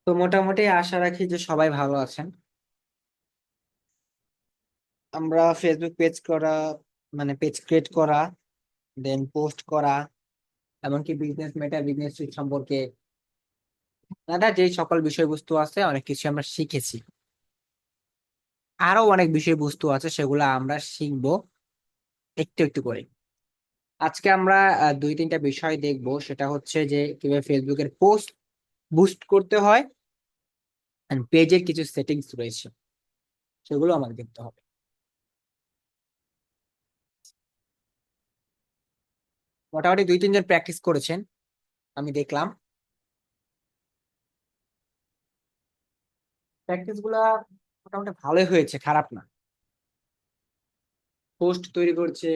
তো মোটামুটি আশা রাখি যে সবাই ভালো আছেন। আমরা ফেসবুক পেজ করা, মানে পেজ ক্রিয়েট করা, দেন পোস্ট করা, এমনকি বিজনেস মেটা বিজনেস সম্পর্কে দাদা যে সকল বিষয়বস্তু আছে অনেক কিছু আমরা শিখেছি। আরো অনেক বিষয়বস্তু আছে, সেগুলো আমরা শিখবো একটু একটু করে। আজকে আমরা দুই তিনটা বিষয় দেখবো, সেটা হচ্ছে যে কিভাবে ফেসবুকের পোস্ট বুস্ট করতে হয়, পেজের কিছু সেটিংস রয়েছে, সেগুলো আমাদের দেখতে হবে। মোটামুটি দুই তিনজন প্র্যাকটিস করেছেন, আমি দেখলাম। প্র্যাকটিস গুলা মোটামুটি ভালোই হয়েছে, খারাপ না। পোস্ট তৈরি করছে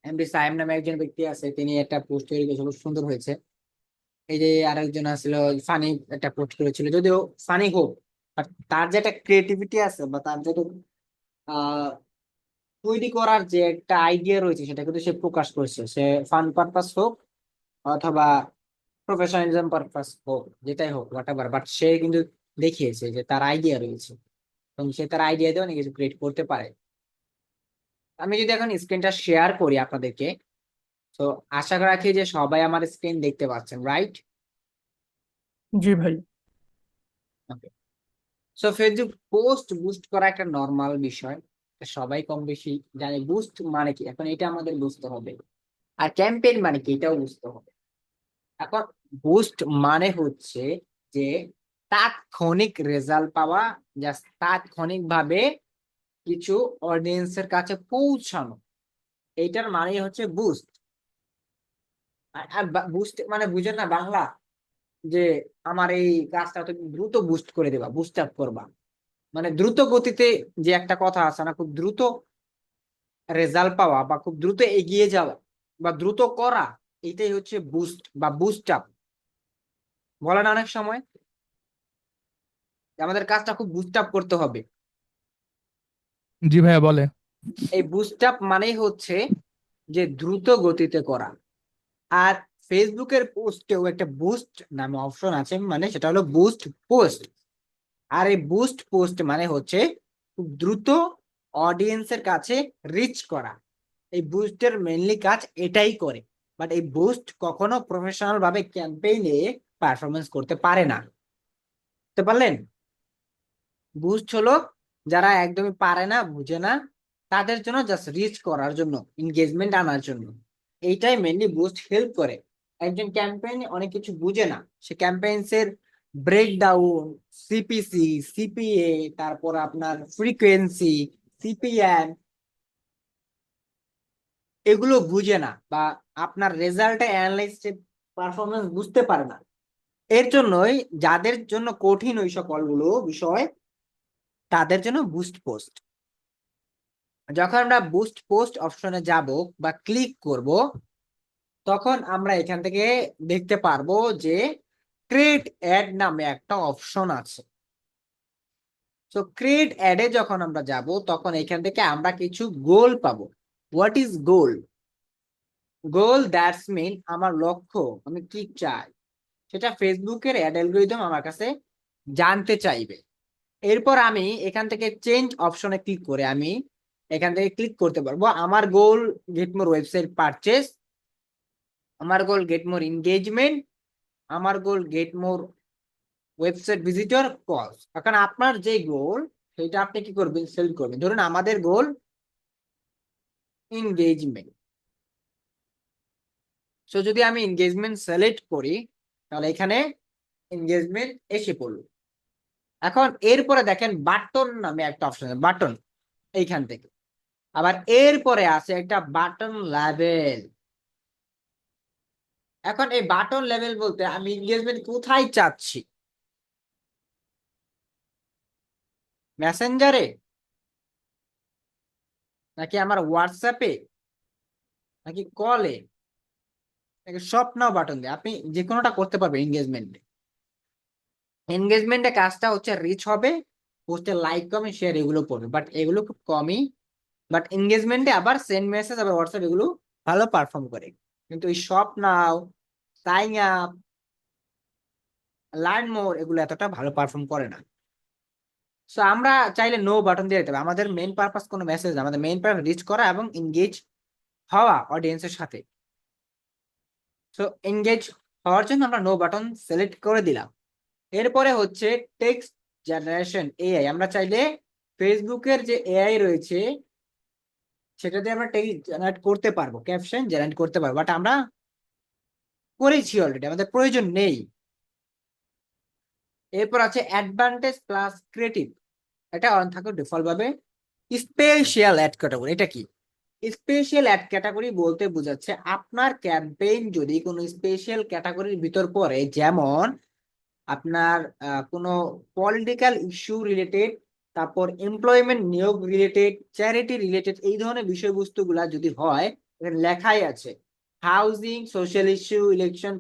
এমডি সাইম নামে একজন ব্যক্তি আছে, তিনি একটা পোস্ট তৈরি করেছে, খুব সুন্দর হয়েছে। এই যে আরেকজন আসছিল, ফানি একটা পোস্ট করেছিল, যদিও ফানি হোক, বাট তার যে একটা ক্রিয়েটিভিটি আছে বা তার যে আহ তৈরি করার যে একটা আইডিয়া রয়েছে, সেটা কিন্তু সে প্রকাশ করেছে। সে ফান পারপাস হোক অথবা প্রফেশনালিজম পারপাস হোক, যেটাই হোক হোয়াট এভার, বাট সে কিন্তু দেখিয়েছে যে তার আইডিয়া রয়েছে এবং সে তার আইডিয়া দিয়ে অনেক কিছু ক্রিয়েট করতে পারে। আমি যদি এখন স্ক্রিনটা শেয়ার করি আপনাদেরকে, তো আশা রাখি যে সবাই আমার স্ক্রিন দেখতে পাচ্ছেন, রাইট? জি ভাই। ওকে। সো ফেসবুক পোস্ট বুস্ট করা একটা নর্মাল বিষয়, এটা সবাই কম বেশি জানে। বুস্ট মানে কি এখন এটা আমাদের বুঝতে হবে, আর ক্যাম্পেইন মানে কি এটাও বুঝতে হবে। এখন বুস্ট মানে হচ্ছে যে তাৎক্ষণিক রেজাল্ট পাওয়া, জাস্ট তাৎক্ষণিক ভাবে কিছু অডিয়েন্সের কাছে পৌঁছানো, এইটার মানে হচ্ছে বুস্ট। আর বুস্ট মানে বুঝেন না বাংলা, যে আমার এই কাজটা তুমি দ্রুত বুস্ট করে দেবা, বুস্ট আপ করবা, মানে দ্রুত গতিতে। যে একটা কথা আছে না, খুব দ্রুত রেজাল্ট পাওয়া বা খুব দ্রুত এগিয়ে যাওয়া বা দ্রুত করা, এটাই হচ্ছে বুস্ট বা বুস্ট আপ। বলে না অনেক সময় যে আমাদের কাজটা খুব বুস্ট আপ করতে হবে। জি ভাইয়া বলে। এই বুস্ট আপ মানেই হচ্ছে যে দ্রুত গতিতে করা। আর ফেসবুকের পোস্টেও একটা বুস্ট নামে অপশন আছে, মানে সেটা হলো বুস্ট পোস্ট। আর এই বুস্ট পোস্ট মানে হচ্ছে খুব দ্রুত অডিয়েন্সের কাছে রিচ করা। এই বুস্টের মেইনলি কাজ এটাই করে। বাট এই বুস্ট কখনো প্রফেশনাল ভাবে ক্যাম্পেইনে পারফরমেন্স করতে পারে না। বুঝতে পারলেন? বুস্ট হলো যারা একদমই পারে না, বুঝে না, তাদের জন্য জাস্ট রিচ করার জন্য, এনগেজমেন্ট আনার জন্য এইটাই মেইনলি বুস্ট হেল্প করে। একজন ক্যাম্পেইন অনেক কিছু বুঝে না, সে ক্যাম্পেইনস এর ব্রেকডাউন, সিপিসি, সিপিএ, তারপর আপনার ফ্রিকোয়েন্সি, সিপিএম, এগুলো বুঝে না, বা আপনার রেজাল্টে অ্যানালাইজ পারফরমেন্স বুঝতে পারে না। এর জন্যই যাদের জন্য কঠিন ওই সকলগুলো বিষয়, তাদের জন্য বুস্ট পোস্ট। যখন আমরা বুস্ট পোস্ট অপশনে যাব বা ক্লিক করব, তখন আমরা এখান থেকে দেখতে পারবো যে ক্রিয়েট অ্যাড নামে একটা অপশন আছে। তো ক্রিয়েট অ্যাডে যখন আমরা যাব, তখন এখান থেকে আমরা কিছু গোল পাবো। What is goal? Goal that's mean আমার লক্ষ্য, আমি কি চাই, সেটা ফেসবুকের অ্যাড অ্যালগরিদম আমার কাছে জানতে চাইবে। এরপর আমি এখান থেকে চেঞ্জ অপশনে ক্লিক করে আমি এখান থেকে ক্লিক করতে পারবো আমার গোল গেট মোর ওয়েবসাইট পারচেস, আমার গোল গেট মোর এনগেজমেন্ট, আমার গোল গেট মোর ওয়েবসাইট ভিজিটর কলস। এখন আপনার যে গোল, সেটা আপনি কি করবেন, সিলেক্ট করবেন। ধরুন আমাদের গোল এনগেজমেন্ট। সো যদি আমি এনগেজমেন্ট সিলেক্ট করি, তাহলে এখানে এনগেজমেন্ট এসে পড়লো। এখন এরপরে দেখেন বাটন নামে একটা অপশন আছে, বাটন। এইখান থেকে আবার এরপরে আছে একটা বাটন লেভেল। এখন এই বাটন লেভেল বলতে আমি এনগেজমেন্ট কোথায় চাচ্ছি, মেসেঞ্জারে, নাকি আমার হোয়াটসঅ্যাপে, নাকি কলে, নাকি সব নাও বাটন দিয়ে আপনি যে কোনোটা করতে পারবেন। এনগেজমেন্টে এনগেজমেন্টে কাজটা হচ্ছে রিচ হবে, পোস্টে লাইক কমে শেয়ার এগুলো পড়বে, বাট এগুলো খুব কমই। বাট এনগেজমেন্টে আবার সেন্ড মেসেজ, আবার হোয়াটসঅ্যাপ, এগুলো ভালো পারফর্ম করে। কিন্তু এই shop now, sign up, learn more এগুলো এতটা ভালো পারফর্ম করে না। সো আমরা চাইলে নো বাটন দিয়ে দিতে হবে। আমাদের মেইন পারপাস কোনো মেসেজ না, আমাদের মেইন পারপাস রিচ করা এবং এনগেজ হওয়া অডিয়েন্সের সাথে। সো এনগেজ হওয়ার জন্য আমরা নো বাটন সিলেক্ট করে দিলাম। এরপরে হচ্ছে টেক্সট জেনারেশন এআই। আমরা চাইলে ফেসবুকের যে এআই রয়েছে সেটা দিয়ে আমরা টেক্সট জেনারেট করতে পারবো, ক্যাপশন জেনারেট করতে পারবো, বাট আমরা করেছি অলরেডি, আমাদের প্রয়োজন নেই। এরপর আছে অ্যাডভান্টেজ প্লাস ক্রিয়েটিভ। এটা অন থাকে ডিফল্ট ভাবে। স্পেশাল অ্যাড ক্যাটাগরি, এটা কি? স্পেশাল অ্যাড ক্যাটাগরি বলতে বোঝাচ্ছে আপনার ক্যাম্পেইন যদি কোনো স্পেশাল ক্যাটাগরির ভিতর পড়ে, যেমন আপনার কোনো পলিটিক্যাল ইস্যু রিলেটেড, তারপর এমপ্লয়মেন্ট নিয়োগ রিলেটেড, চ্যারিটি রিলেটেড, এই ধরনের বিষয়বস্তুগুলা যদি হয়, এখানে লেখাই আছে হাউজিং, সোশ্যাল ইস্যু, ইলেকশন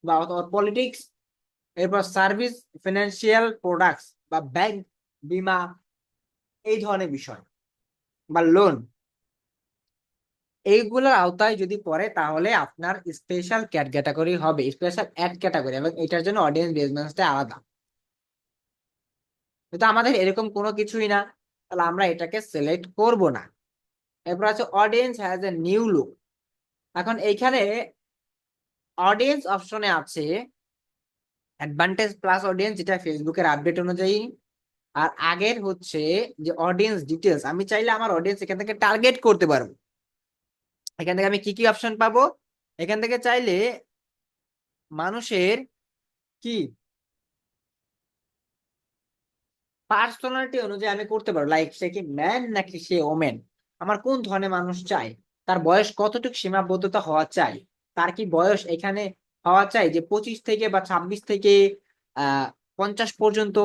বা পলিটিক্স, এরপর সার্ভিস, ফিনান্সিয়াল প্রোডাক্টস বা ব্যাংক, বীমা, এই ধরনের বিষয় বা লোন, এইগুলোর আওতায় যদি পড়ে তাহলে আপনার স্পেশাল ক্যাটাগরি হবে, স্পেশাল অ্যাড ক্যাটাগরি, এবং এটার জন্য অডিয়েন্স বেসমেন্টটা আলাদা। কিন্তু আমাদের এরকম কোনো কিছুই না, তাহলে আমরা এটাকে সিলেক্ট করব না। এরপর আছে audience has a new look. এখন এইখানে অডিয়েন্স অপশনে আছে অ্যাডভান্টেজ প্লাস অডিয়েন্স, যেটা ফেসবুকের আপডেট অনুযায়ী। আর আগের হচ্ছে যে অডিয়েন্স ডিটেলস, আমি চাইলে আমার অডিয়েন্স এখান থেকে টার্গেট করতে পারবো। এখান থেকে আমি কি কি অপশন পাবো? এখান থেকে চাইলে মানুষের কি পার্সোনালিটি অনুযায়ী আমি করতে পারবো, লাইক সে কি ম্যান নাকি সে ওমেন, আমার কোন ধরনের মানুষ চাই, তার বয়স কতটুকু সীমাবদ্ধতা হওয়া চাই, তার কি বয়স এখানে হওয়া চাই যে 25 থেকে বা 26 থেকে আহ 50 পর্যন্ত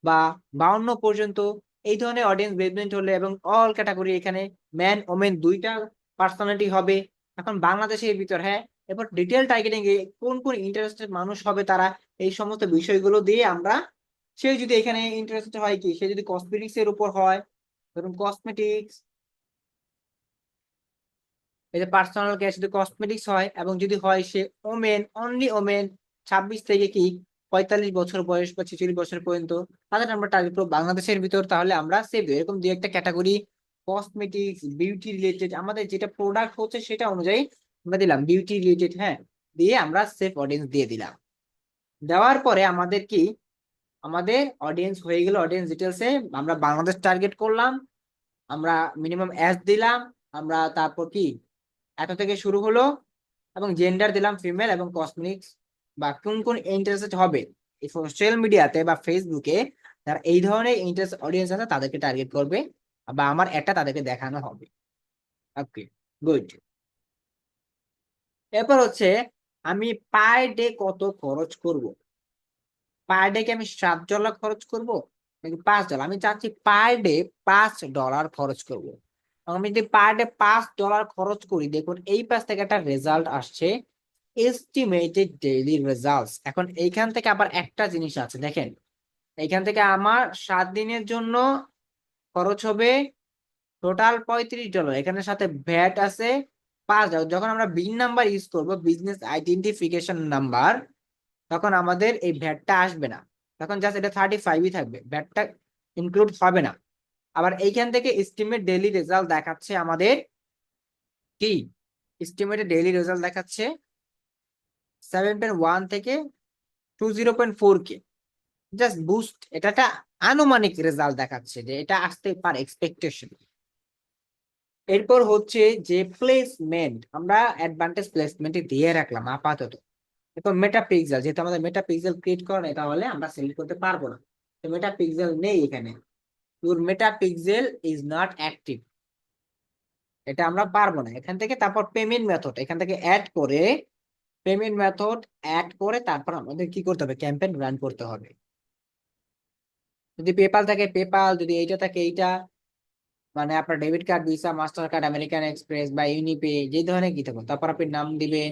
বা 52 পর্যন্ত, এই ধরনের অডিয়েন্স বেসমেন্ট হলে, এবং অল ক্যাটাগরি এখানে ম্যান ওমেন দুইটা পার্সোনালিটি হবে। এখন বাংলাদেশের ভিতর, হ্যাঁ। এরপর ডিটেল টার্গেটিং এ কোন কোন ইন্টারেস্টেড মানুষ হবে তারা, এই সমস্ত বিষয়গুলো দিয়ে আমরা, সে যদি এখানে ইন্টারেস্টেড হয় কি, সে যদি কসমেটিক্স এর উপর হয়, ধরুন কসমেটিক্স, এই যে পার্সোনাল কেয়ার শুধু কসমেটিক্স হয়, এবং যদি হয় সে ওমেন, অনলি ওমেন, 26 থেকে কি 45 বছর বয়স বা 46 বছর পর্যন্ত, তাদের আমরা টার্গেট করবো বাংলাদেশের ভিতর, তাহলে আমরা সেভ এরকম দুই একটা ক্যাটাগরি, কসমেটিক্স, বিউটি রিলেটেড, আমাদের যেটা প্রোডাক্ট হচ্ছে সেটা অনুযায়ী আমরা দিলাম বিউটি রিলেটেড, হ্যাঁ, দিয়ে আমরা সেভ অডিয়েন্স দিয়ে দিলাম। দেওয়ার পরে আমাদের কি, আমাদের অডিয়েন্স হয়ে গেল। অডিয়েন্স ডিটেলসে আমরা বাংলাদেশ টার্গেট করলাম, আমরা মিনিমাম অ্যাজ দিলাম, আমরা তারপর কি এত থেকে শুরু হলো, এবং জেন্ডার দিলাম ফিমেল, এবং কসমেটিক্স বা কোন কোন ইন্টারেস্টেড হবে এই সোশ্যাল মিডিয়াতে বা ফেসবুকে, যারা এই ধরনের ইন্টারেস্ট অডিয়েন্স আছে তাদেরকে টার্গেট করবে, বা আমার একটা তাদেরকে দেখানো হবে। ওকে, গুড। এরপর হচ্ছে আমি পার ডে কত খরচ করব। পার ডে কি আমি $7 খরচ করব নাকি $5? আমি চাচ্ছি পার ডে $5 খরচ করব। আমি যদি পার ডে $5 খরচ করি, দেখুন এই পাশ থেকে একটা রেজাল্ট আসছে, এস্টিমেটেড ডেইলি রেজাল্টস। এখন এইখান থেকে আবার একটা জিনিস আছে, দেখেন এইখান থেকে আমার 7 দিনের জন্য খরচ হবে টোটাল $35, এখানে সাথে ভ্যাট আছে $5। যখন আমরা বিন নাম্বার ইউজ করব, বিজনেস আইডেন্টিফিকেশন নাম্বার, তখন আমাদের এই ভ্যাটটা আসবে না, তখন জাস্ট এটা 35ই থাকবে, ভ্যাটটা ইনক্লুড হবে না। আবার এইখান থেকে এস্টিমেট ডেইলি রেজাল্ট দেখাচ্ছে আমাদের কি, এস্টিমেটেড ডেইলি রেজাল্ট দেখাচ্ছে 7.1 থেকে 20.4K, জাস্ট বুস্ট, এটা একটা আনুমানিক রেজাল্ট দেখাচ্ছে যে এটা আসতে পারে, এক্সপেকটেশন। এরপর হচ্ছে যে প্লেসমেন্ট, আমরা অ্যাডভান্টেজ প্লেসমেন্টে দিয়ে রাখলাম আপাতত। এখন মেটা পিক্সেল, যেহেতু আমাদের মেটা পিক্সেল ক্রিয়েট করা নেই, তাহলে আমরা সিলেক্ট করতে পারবো না। তো মেটা পিক্সেল নেই এখানে, your meta pixel is not active, এটা আমরা পারবো না। এখান থেকে তারপর পেমেন্ট মেথড, এখান থেকে অ্যাড করে, পেমেন্ট মেথড অ্যাড করে তারপর আমাদের কি করতে হবে, ক্যাম্পেইন রান করতে হবে। যদি পেপাল থাকে পেপাল, যদি এইটা থাকে এইটা, মানে আপনার debit card, visa, master card, American express বা ইউনিপে, যে ধরনের কি থাকুন, তারপর আপনি নাম দিবেন,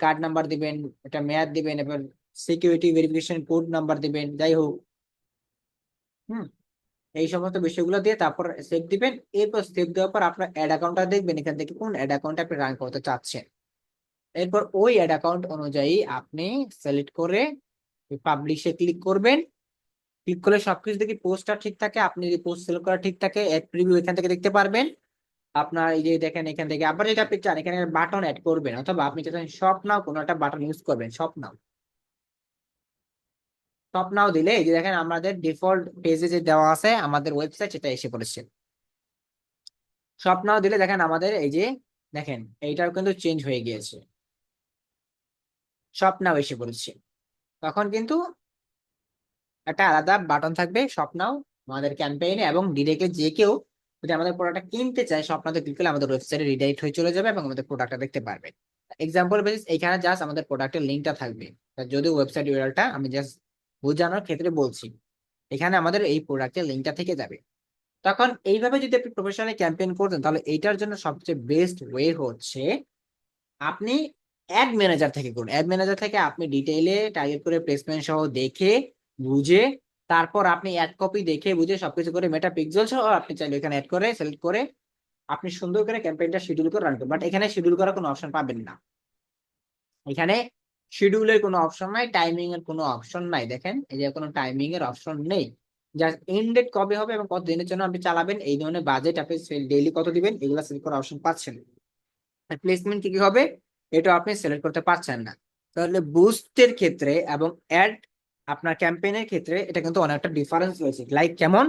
কার্ড নাম্বার দিবেন, এটা মেয়াদ দিবেন, এবার সিকিউরিটি ভেরিফিকেশন কোড নাম্বার দিবেন, যাই হোক। হুম, এই সমস্ত বিষয়গুলো দিয়ে তারপর সেভ দিবেন। এরপর সেভ দেওয়ার পর আপনার অ্যাড অ্যাকাউন্টটা দেখবেন, এখান থেকে কোন অ্যাড অ্যাকাউন্ট আপনি রান করতে চাচ্ছেন। এরপর ওই অ্যাড অ্যাকাউন্ট অনুযায়ী আপনি সিলেক্ট করে পাবলিশে ক্লিক করবেন। ক্লিক করলে সবকিছু দেখি পোস্টটা ঠিক থাকে, আপনি যদি পোস্ট সিলেক্ট করা ঠিক থাকে অ্যাড প্রিভিউ এখান থেকে দেখতে পারবেন। আপনার এই যে দেখেন এখান থেকে আবার যেটা আপনি চান এখানে বাটন অ্যাড করবেন, অথবা আপনি চাচ্ছেন শপ নাও কোনো একটা বাটন ইউজ করবেন, শপ নাও। শপ নাও দিলে এই যে দেখেন আমাদের ডিফল্ট পেজে যে দেওয়া আছে আমাদের ওয়েবসাইট সেটা এসে পড়েছে। শপ নাও দিলে দেখেন আমাদের এই যে দেখেন এইটাও কিন্তু চেঞ্জ হয়ে গিয়েছে, শপ নাও এসে পড়েছে। তখন কিন্তু একটা আলাদা বাটন থাকবে শপ নাও আমাদের ক্যাম্পেইনে, এবং ডিরেক্টলি যে কেউ যদি আমাদের প্রোডাক্টটা কিনতে চায় শপ নাওতে ক্লিক করলে আমাদের ওয়েবসাইটে রিডাইরেক্ট হয়ে চলে যাবে এবং আমাদের প্রোডাক্টটা দেখতে পারবে। এক্সাম্পল বেসিস এখানে জাস্ট আমাদের প্রোডাক্টের লিঙ্কটা থাকবে, যদিও ওয়েবসাইট ইউআরএলটা আমি জাস্ট বোঝানোর ক্ষেত্রে বলছি। এখানে আমাদের এই প্রোডাক্টের লিঙ্কটা থেকে যাবে। তখন এইভাবে যদি আপনি প্রফেশনালি ক্যাম্পেইন করতেন তাহলে এইটার জন্য সবচেয়ে বেস্ট ওয়ে হচ্ছে আপনি অ্যাড ম্যানেজার থেকে করুন। অ্যাড ম্যানেজার থেকে আপনি ডিটেইলে টার্গেট করে প্লেসমেন্ট সহ দেখে বুঝে তারপর আপনি অ্যাড কপি দেখে বুঝে সবকিছু করে মেটা পিক্সেল সহ আপনি চাইলে এখানে অ্যাড করে সিলেক্ট করে আপনি সুন্দর করে ক্যাম্পেইনটা শিডিউল করে রান করুন। বাট এখানে শিডিউল করার কোনো অপশন পাবেন না। এখানে শিডিউলের কোনো অপশন নাই, টাইমিং এর কোনো অপশন নাই। দেখেন এই যে কোনো টাইমিং এর অপশন নেই, জাস্ট এন্ড ডেট কবে হবে এবং কত দিনের জন্য আপনি চালাবেন এই ধরনের বাজেট আপনি ডেইলি কত দিবেন এগুলো সিলেক্ট করার অপশন পাচ্ছেন। প্লেসমেন্ট কি কি হবে এটা আপনি সিলেক্ট করতে পারছেন না। তাহলে বুস্টের ক্ষেত্রে এবং অ্যাড আপনার ক্যাম্পেইনের ক্ষেত্রে এটা কিন্তু অনেকটা ডিফারেন্স রয়েছে। লাইক কেমন,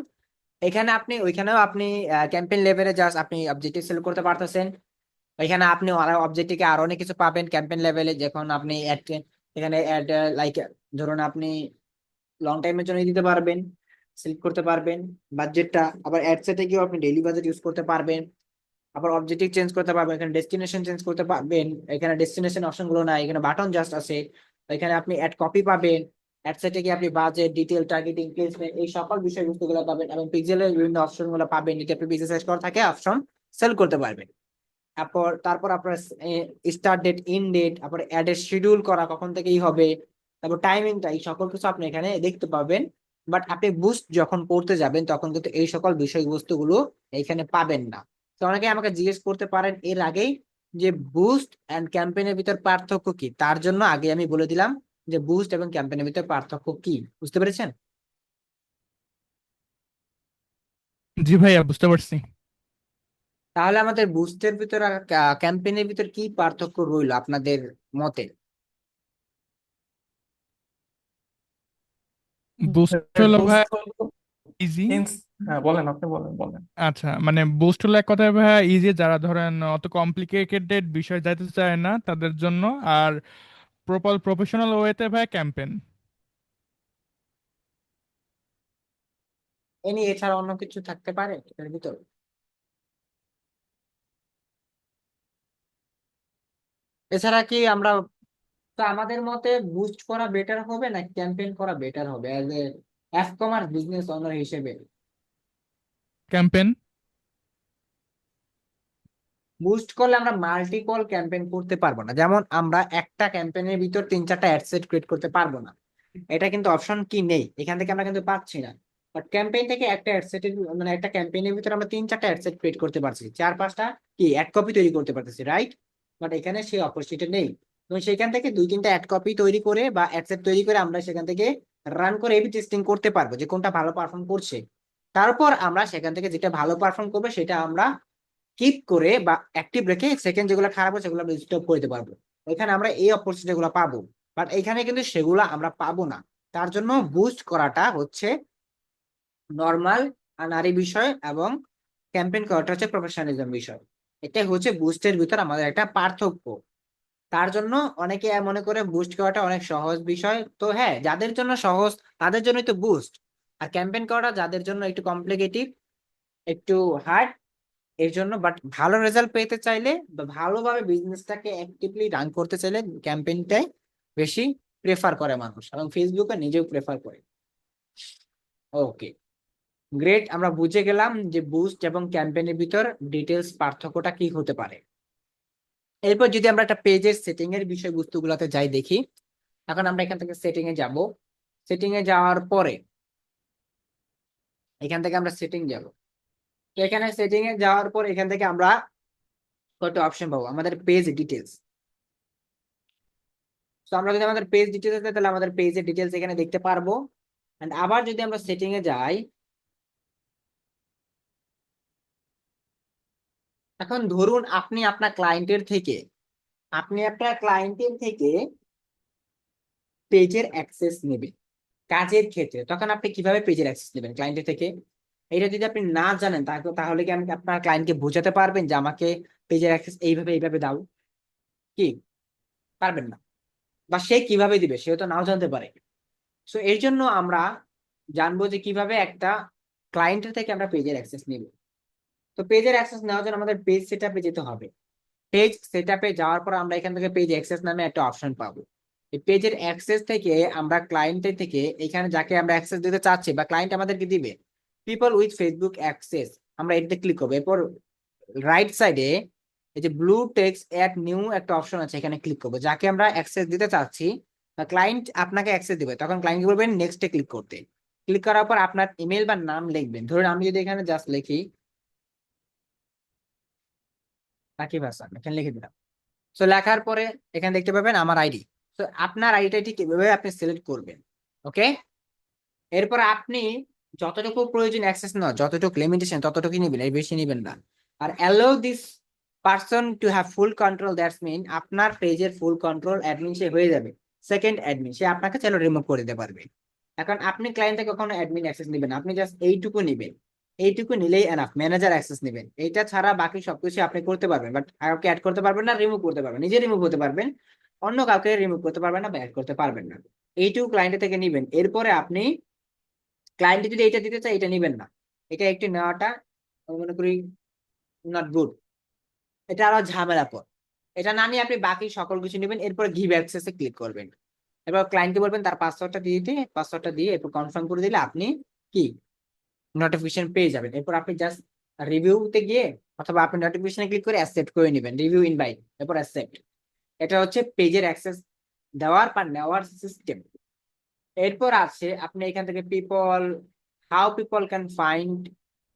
এখানে আপনি ওইখানেও আপনি ক্যাম্পেইন লেভেলে জাস্ট আপনি অবজেক্টিভ সিলেক্ট করতে পারতেছেন। এখানে আপনি অবজেক্টিভে আরো অনেক কিছু পাবেন ক্যাম্পেইন লেভেলে, যখন আপনি অ্যাড এখানে অ্যাড লাইক ধরুন আপনি লং টাইমের জন্য দিতে পারবেন, সিলেক্ট করতে পারবেন বাজেটটা। আবার অ্যাড সেটে গিয়েও আপনি ডেইলি বাজেট ইউজ করতে পারবেন। আবার অবজেক্টিভ চেঞ্জ করতে পারবেন, এখানে ডেস্টিনেশন চেঞ্জ করতে পারবেন। এখানে ডেস্টিনেশন অপশন গুলো নাই, এখানে বাটন জাস্ট আছে। এখানে আপনি অ্যাড কপি পাবেন, অ্যাড সেটে গিয়ে আপনি বাজেট ডিটেল টার্গেটিং প্লেসমেন্ট এই সকল বিষয়বস্তুগুলো পাবেন, এবং পিক্সেলের বিভিন্ন অপশন গুলো পাবেন যেটা আপনি পিক্সেল সার্চ করা থাকে অপশন সেল করতে পারবেন। তারপর আপনার স্টার্ট ডেট, ইন ডেট, তারপর অ্যাডের শিডিউল করা কখন থেকেই হবে, তারপর টাইমিংটা, এই সকল কিছু আপনি এখানে দেখতে পাবেন। বাট আপনি বুস্ট যখন করতে যাবেন তখন কিন্তু এই সকল বিষয়বস্তুগুলো এখানে পাবেন না। তো অনেকে আমাকে জিজ্ঞেস করতে পারেন এর আগেই যে বুস্ট এন্ড ক্যাম্পেইনের ভিতর পার্থক্য কি, তার জন্য আগে আমি বলে দিলাম যে বুস্ট এবং ক্যাম্পেইনের ভিতর পার্থক্য কি। বুঝতে পেরেছেন? জি ভাইয়া, বুঝতে পারছি। তাহলে আমাদের বুস্টের ভিতর আর ক্যাম্পেইনের ভিতর কি পার্থক্য রইলো আপনাদের মতে? বুস্ট হলো ভাই বুস্ট হলো ইজি। ইনস হ্যাঁ বলেন, আপনি বলেন বলেন। আচ্ছা, মানে বুস্ট হলো এক কথায় ভাইয়া ইজি, যারা ধরেন অত কমপ্লিকেটেড বিষয় যাইতে চায় না তাদের জন্য। আর প্রফেশনাল ওয়েতে ভাই ক্যাম্পেন। এছাড়া অন্য কিছু থাকতে পারে এর ভিতর? এছাড়া কি আমরা, তো আমাদের মতে বুস্ট করা বেটার হবে না ক্যাম্পেইন করা বেটার হবে as A F commerce business owner হিসেবে? ক্যাম্পেন। বুস্ট করলে আমরা মাল্টিপল ক্যাম্পেইন করতে পারবো না, যেমন আমরা একটা ক্যাম্পেইনের ভিতর 3-4টা অ্যাড সেট ক্রিয়েট করতে পারবো না। এটা কিন্তু অপশন কি নেই এখান থেকে আমরা কিন্তু পাচ্ছি না। বাট ক্যাম্পেইন থেকে একটা অ্যাড সেটের মানে একটা ক্যাম্পেইনের ভিতর আমরা 3-4টা অ্যাড সেট ক্রিয়েট করতে পারছি, 4-5টা কি অ্যাড কপি তৈরি করতে পারতেছি, রাইট? বাট এখানে সেই অপরচুনিটি নেই। এবং সেখান থেকে 2-3টা অ্যাড কপি তৈরি করে বা অ্যাড সেট তৈরি করে আমরা সেখান থেকে রান করে এবি টেস্টিং করতে পারবো যে কোনটা ভালো পারফর্ম করছে। তারপর আমরা সেখান থেকে যেটা ভালো পারফর্ম করবে সেটা আমরা কিপ করে বা অ্যাক্টিভ রেখে সেকেন্ড যেগুলো খারাপ হয় সেগুলো আমরা স্টপ করে দিতে পারবো। এখানে আমরা এই অপরচুনিটি গুলো পাবো, বাট এখানে কিন্তু সেগুলো আমরা পাবো না। তার জন্য বুস্ট করাটা হচ্ছে নর্মাল নারী বিষয় এবং ক্যাম্পেইন করাটা হচ্ছে প্রফেশনালিজম বিষয়। এটাই হচ্ছে বুস্টের ভিতর আমাদের একটা পার্থক্য। তার জন্য অনেকে মনে করে বুস্ট করাটা অনেক সহজ বিষয়, তো হ্যাঁ যাদের জন্য সহজ তাদের জন্যই তো বুস্ট। আর ক্যাম্পেইন করাটা যাদের জন্য একটু কমপ্লিকেটেড, একটু হার্ড এর জন্য। বাট ভালো রেজাল্ট পেতে চাইলে বা ভালোভাবে বিজনেসটাকে অ্যাক্টিভলি রান করতে চাইলে ক্যাম্পেইনটাই বেশি প্রেফার করে মানুষ, এবং ফেসবুকে নিজেও প্রেফার করে। ওকে, গ্রেট, আমরা বুঝে গেলাম যে বুস্ট এবং ক্যাম্পেইনের ভিতর ডিটেলস পার্থক্যটা কি হতে পারে। এরপর যদি আমরা একটা পেজের সেটিং এর বিষয়বস্তুগুলোতে যাই দেখি। এখন আমরা এখান থেকে সেটিং এ যাব। সেটিং এ যাওয়ার পরে এখান থেকে আমরা সেটিং যাব। তো এখানে সেটিং এ যাওয়ার পর এখান থেকে আমরা কয়টা অপশন পাবো, আমাদের পেজ ডিটেলস। তো আমরা যদি আমাদের পেজ ডিটেলস দেয় তাহলে আমাদের পেজের ডিটেলস এখানে দেখতে পারবো। এন্ড আবার যদি আমরা সেটিং এ যাই, এখন ধরুন আপনি আপনার ক্লায়েন্টের থেকে পেজের অ্যাক্সেস নেবেন কাজের ক্ষেত্রে, তখন আপনি কিভাবে পেজের অ্যাক্সেস নেবেন ক্লায়েন্টের থেকে? এটা যদি আপনি না জানেন তাহলে কি আমি আপনার ক্লায়েন্টকে বোঝাতে পারবেন যে আমাকে পেজের অ্যাক্সেস এইভাবে এইভাবে দাও? কি পারবেন না। বা সে কিভাবে দিবে, সেও তো নাও জানতে পারে। সো এর জন্য আমরা জানবো যে কিভাবে একটা ক্লায়েন্টের থেকে আমরা পেজের অ্যাক্সেস নিব। তো পেজের অ্যাক্সেস নেওয়ার জন্য আমাদের পেজ সেটআপে যেতে হবে। পেজ সেটআপে যাওয়ার পর আমরা এখান থেকে পেজ অ্যাক্সেস নামে একটা অপশন পাবো। এই পেজের অ্যাক্সেস থেকে আমরা ক্লায়েন্টের থেকে এখানে যাকে আমরা অ্যাক্সেস দিতে চাচ্ছি বা ক্লায়েন্ট আমাদেরকে দিবে, পিপল উইথ ফেসবুক অ্যাক্সেস, আমরা এটাতে ক্লিক করবো। এরপর রাইট সাইডে এই যে ব্লু টেক্সট অ্যাড নিউ একটা অপশন আছে, এখানে ক্লিক করবো। যাকে আমরা অ্যাক্সেস দিতে চাচ্ছি বা ক্লায়েন্ট আপনাকে অ্যাক্সেস দিবে, তখন ক্লায়েন্ট কি বলবেন, নেক্সটে ক্লিক করতে। ক্লিক করার পর আপনার ইমেল বা নাম লিখবেন। ধরুন আমি যদি এখানে জাস্ট লিখি রাকিব হাসান, এখানে লিখে দিলাম। তো লেখার পরে এখানে দেখতে পাবেন আমার আইডি। তো আপনার আইডিটা ঠিক এভাবে আপনি সিলেক্ট করবেন। ওকে, এরপর আপনি যতটুকু প্রয়োজন অ্যাক্সেস নেওয়া, যতটুকু লিমিটেশন ততটুকু নেবেন, এর বেশি নেবেন না। আর allow this person to have full control, that's mean আপনার পেজের ফুল কন্ট্রোল অ্যাডমিন সে হয়ে যাবে। সেকেন্ড অ্যাডমিন, সে আপনাকে চাইলে রিমুভ করে দিতে পারবে। এখন আপনি ক্লায়েন্টে কখনো অ্যাডমিন অ্যাক্সেস নেবেন না, আপনি জাস্ট এইটুকু নেবেন। এইটুকু নিলেই এনাফ, ম্যানেজার অ্যাক্সেস নেবেন। এটা ছাড়া বাকি সবকিছু আপনি করতে পারবেন, বাট কাউকে অ্যাড করতে পারবেন না, রিমুভ করতে পারবেন, নিজে রিমুভ করতে পারবেন, অন্য কাউকে রিমুভ করতে পারবেন না বা অ্যাড করতে পারবেন না। এইটুকু ক্লায়েন্টের থেকে নিবেন। এরপরে আপনি ক্লায়েন্ট যদি এটা দিতে চায় এটা নিবেন না, এটা একটু নেওয়াটা আমি মনে করি নট গুড। এটা আরো ঝামেলা পর। এটা না নিয়ে আপনি বাকি সকল কিছু নেবেন, এরপর গিভ অ্যাক্সেসে ক্লিক করবেন। এবার ক্লায়েন্টকে বলবেন তার পাসওয়ার্ডটা দিয়ে দিতে, পাসওয়ার্ডটা দিয়ে এরপর কনফার্ম করে দিলে আপনি কি নোটিফিকেশন পেয়ে যাবেন। এরপর আপনি জাস্ট রিভিউতে গিয়ে অথবা আপনি নোটিফিকেশনে ক্লিক করে অ্যাকসেপ্ট করে নেবেন, রিভিউ ইনভাইট, এরপর অ্যাকসেপ্ট। এটা হচ্ছে পেজের অ্যাক্সেস দেওয়ার বা নেওয়ার সিস্টেম। এরপর আছে আপনি এখান থেকে people, how people can find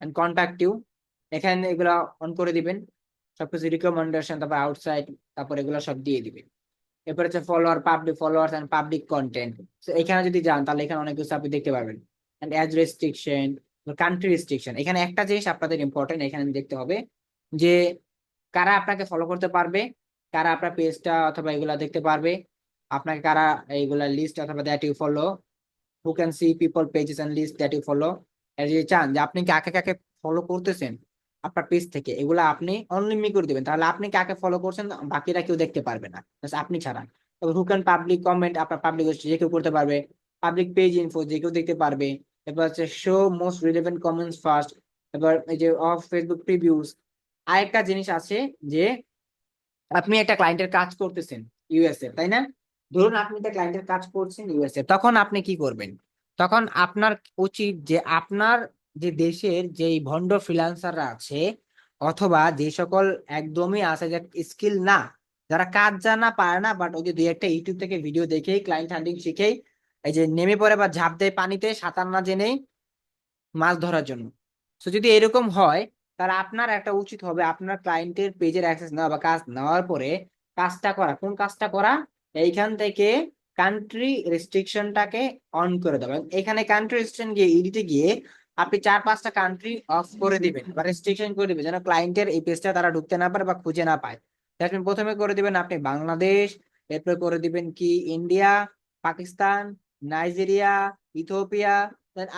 and contact you, এখানে এগুলো অন করে দিবেন। সবকিছু রিকমেন্ডেশন, তারপর আউটসাইড, তারপর এগুলো সব দিয়ে দিবেন। এরপর হচ্ছে follower, public followers and public content. তো এখানে যদি যান তাহলে এখানে অনেক কিছু আপনি দেখতে পারবেন। And age restriction, country restriction. এখানে একটা জিনিস আপনাদের ইম্পর্টেন্ট এখানে দেখতে হবে যে কারা আপনাকে ফলো করতে পারবে, কারা আপনার পেজটা অথবা এগুলা দেখতে পারবে, আপনাকে কারা এইগুলা লিস্ট অথবা that you follow, who can see people pages and list that you follow. এর যদি চান যে আপনি কাকে কাকে ফলো করতেছেন আপনার পেজ থেকে, এগুলা আপনি অনলিমিট করে দিবেন, তাহলে আপনি কাকে ফলো করছেন বাকিরা কেউ দেখতে পারবে না just আপনি ছাড়া। তবে হু ক্যান পাবলিক কমেন্ট, আপনার পাবলিক যে কেউ করতে পারবে। পাবলিক পেজ ইনফো, যে কেউ দেখতে পারবে। এবার হচ্ছে show most relevant comments first. এবার এই যে অফ ফেসবুক প্রিভিউস। আরেকটা জিনিস আছে যে আপনি একটা ক্লায়েন্টের কাজ করতেছেন ইউএসএ, তাই না? ধরুন আপনি একটা ক্লায়েন্টের কাজ করছেন ইউএসএ, তখন আপনি কি করবেন? তখন আপনার উচিত যে আপনার যে দেশের যে ভন্ড ফ্রিল্যান্সাররা আছে অথবা যে সকল একদমই আছে যে স্কিল না, যারা কাজ জানা পারে না, বাট ওই যে দুই একটা ইউটিউব থেকে ভিডিও দেখেই ক্লায়েন্ট হান্টিং শিখেই এই যে নেমে পড়ে বা ঝাঁপ দেয় পানিতে সাঁতার না জেনেই মাছ ধরার জন্য। তো যদি এরকম হয় তাহলে আপনার একটা উচিত হবে আপনার ক্লায়েন্টের পেজের অ্যাক্সেস নেওয়া বা কাজ নেওয়ার পরে কাজটা করা। কোন কাজটা করা? এইখান থেকে কান্ট্রি রেস্ট্রিকশনটাকে অন করে দেবেন। এখানে কান্ট্রি রেস্ট্রিকশন গিয়ে এডিটে গিয়ে আপনি 4-5টা কান্ট্রি অফ করে দিবেন বা রেস্ট্রিকশন করে দিবেন, যেন ক্লায়েন্টের এই পেজটা তারা ঢুকতে না পারে বা খুঁজে না পায়। দেখবেন প্রথমে করে দিবেন আপনি বাংলাদেশ, এরপর করে দিবেন কি ইন্ডিয়া, পাকিস্তান, নাইজেরিয়া, ইথিওপিয়া,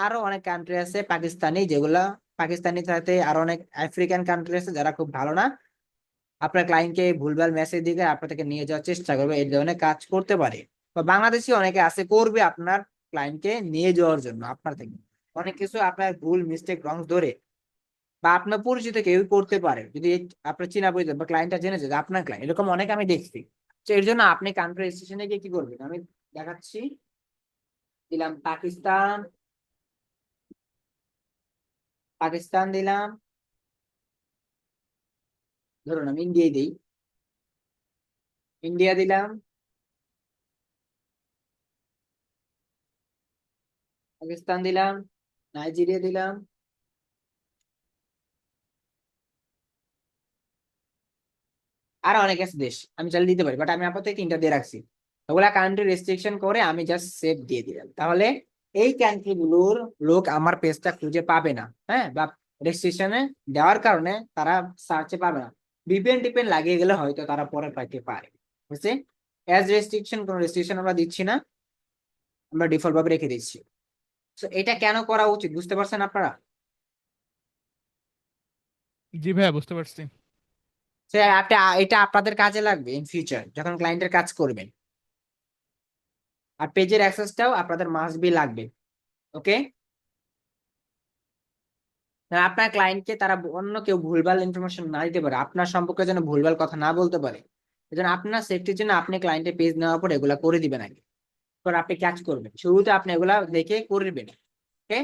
আরো অনেক কান্ট্রি আছে পাকিস্তানি, যেগুলা পাকিস্তানি সাথে আরো অনেক আফ্রিকান কান্ট্রি আছে যারা খুব ভালো না, আপনার ক্লায়েন্টকে ভুলভাল মেসেজ দিয়ে আপনার থেকে নিয়ে যাওয়ার চেষ্টা করবে, এই ধরনের কাজ করতে পারে। বা বাংলাদেশি অনেকে আছে করবে আপনার ক্লায়েন্টকে নিয়ে যাওয়ার জন্য আপনার থেকে অনেক কিছু আপনার ভুল মিস্টেক রং ধরে, বা আপনার পরিচিত কেউ করতে পারে যদি আপনার চেনা পরিচিত বা ক্লায়েন্টটা জেনেছে যে আপনার ক্লায়েন্ট, এরকম অনেক আমি দেখছি। তো এর জন্য আপনি কান্ট্রি রেজিস্ট্রেশনে গিয়ে কি করবেন আমি দেখাচ্ছি। দিলাম পাকিস্তান, পাকিস্তান দিলাম। ধরুন আমি ইন্ডিয়াই দিই, ইন্ডিয়া দিলাম, পাকিস্তান দিলাম, নাইজেরিয়া দিলাম, আরো অনেক আছে দেশ আমি চাইলে দিতে পারি, বাট আমি আপাতত 3টা দিয়ে রাখছি। ওগুলা কান্ট্রি রেস্ট্রিকশন করে আমি জাস্ট সেভ দিয়ে দিলাম, তাহলে এই কান্ট্রি গুলোর লোক আমার পেজটা খুঁজে পাবে না, হ্যাঁ, বা রেস্ট্রিকশনে দেওয়ার কারণে তারা সার্চে পাবে না। ভিপিএন টিপেন লাগিয়ে গেলে হয়তো তারা পরে পাইতে পারে, বুঝছে? অ্যাজ রেস্ট্রিকশন, কোনো রেস্ট্রিকশন আমরা দিচ্ছি না, আমরা ডিফল্ট ভাবে রেখে দিচ্ছি। তো এটা কেন করা উচিত বুঝতে পারছেন আপনারা? জি ভাইয়া, বুঝতে পারছি। সে আপনি এটা আপনাদের কাজে লাগবে ইন ফিউচার যখন ক্লায়েন্টের কাজ করবেন। আর পেজের অ্যাক্সেসটাও আপনাদের মাস্ট বি লাগবে, ওকে? আপনার ক্লায়েন্টকে তারা অন্য কেউ ভুলভাল ইনফরমেশন না দিতে পারে, আপনার সম্পর্কে যেন ভুলভাল কথা না বলতে পারে। এজন্য আপনার সেফটির জন্য আপনি ক্লায়েন্টের পেজ নেওয়ার পর এগুলা করে দিবেন আগে, পর আপনি কাজ করবেন, শুরুতে আপনি এগুলা দেখে করবেন, ওকে?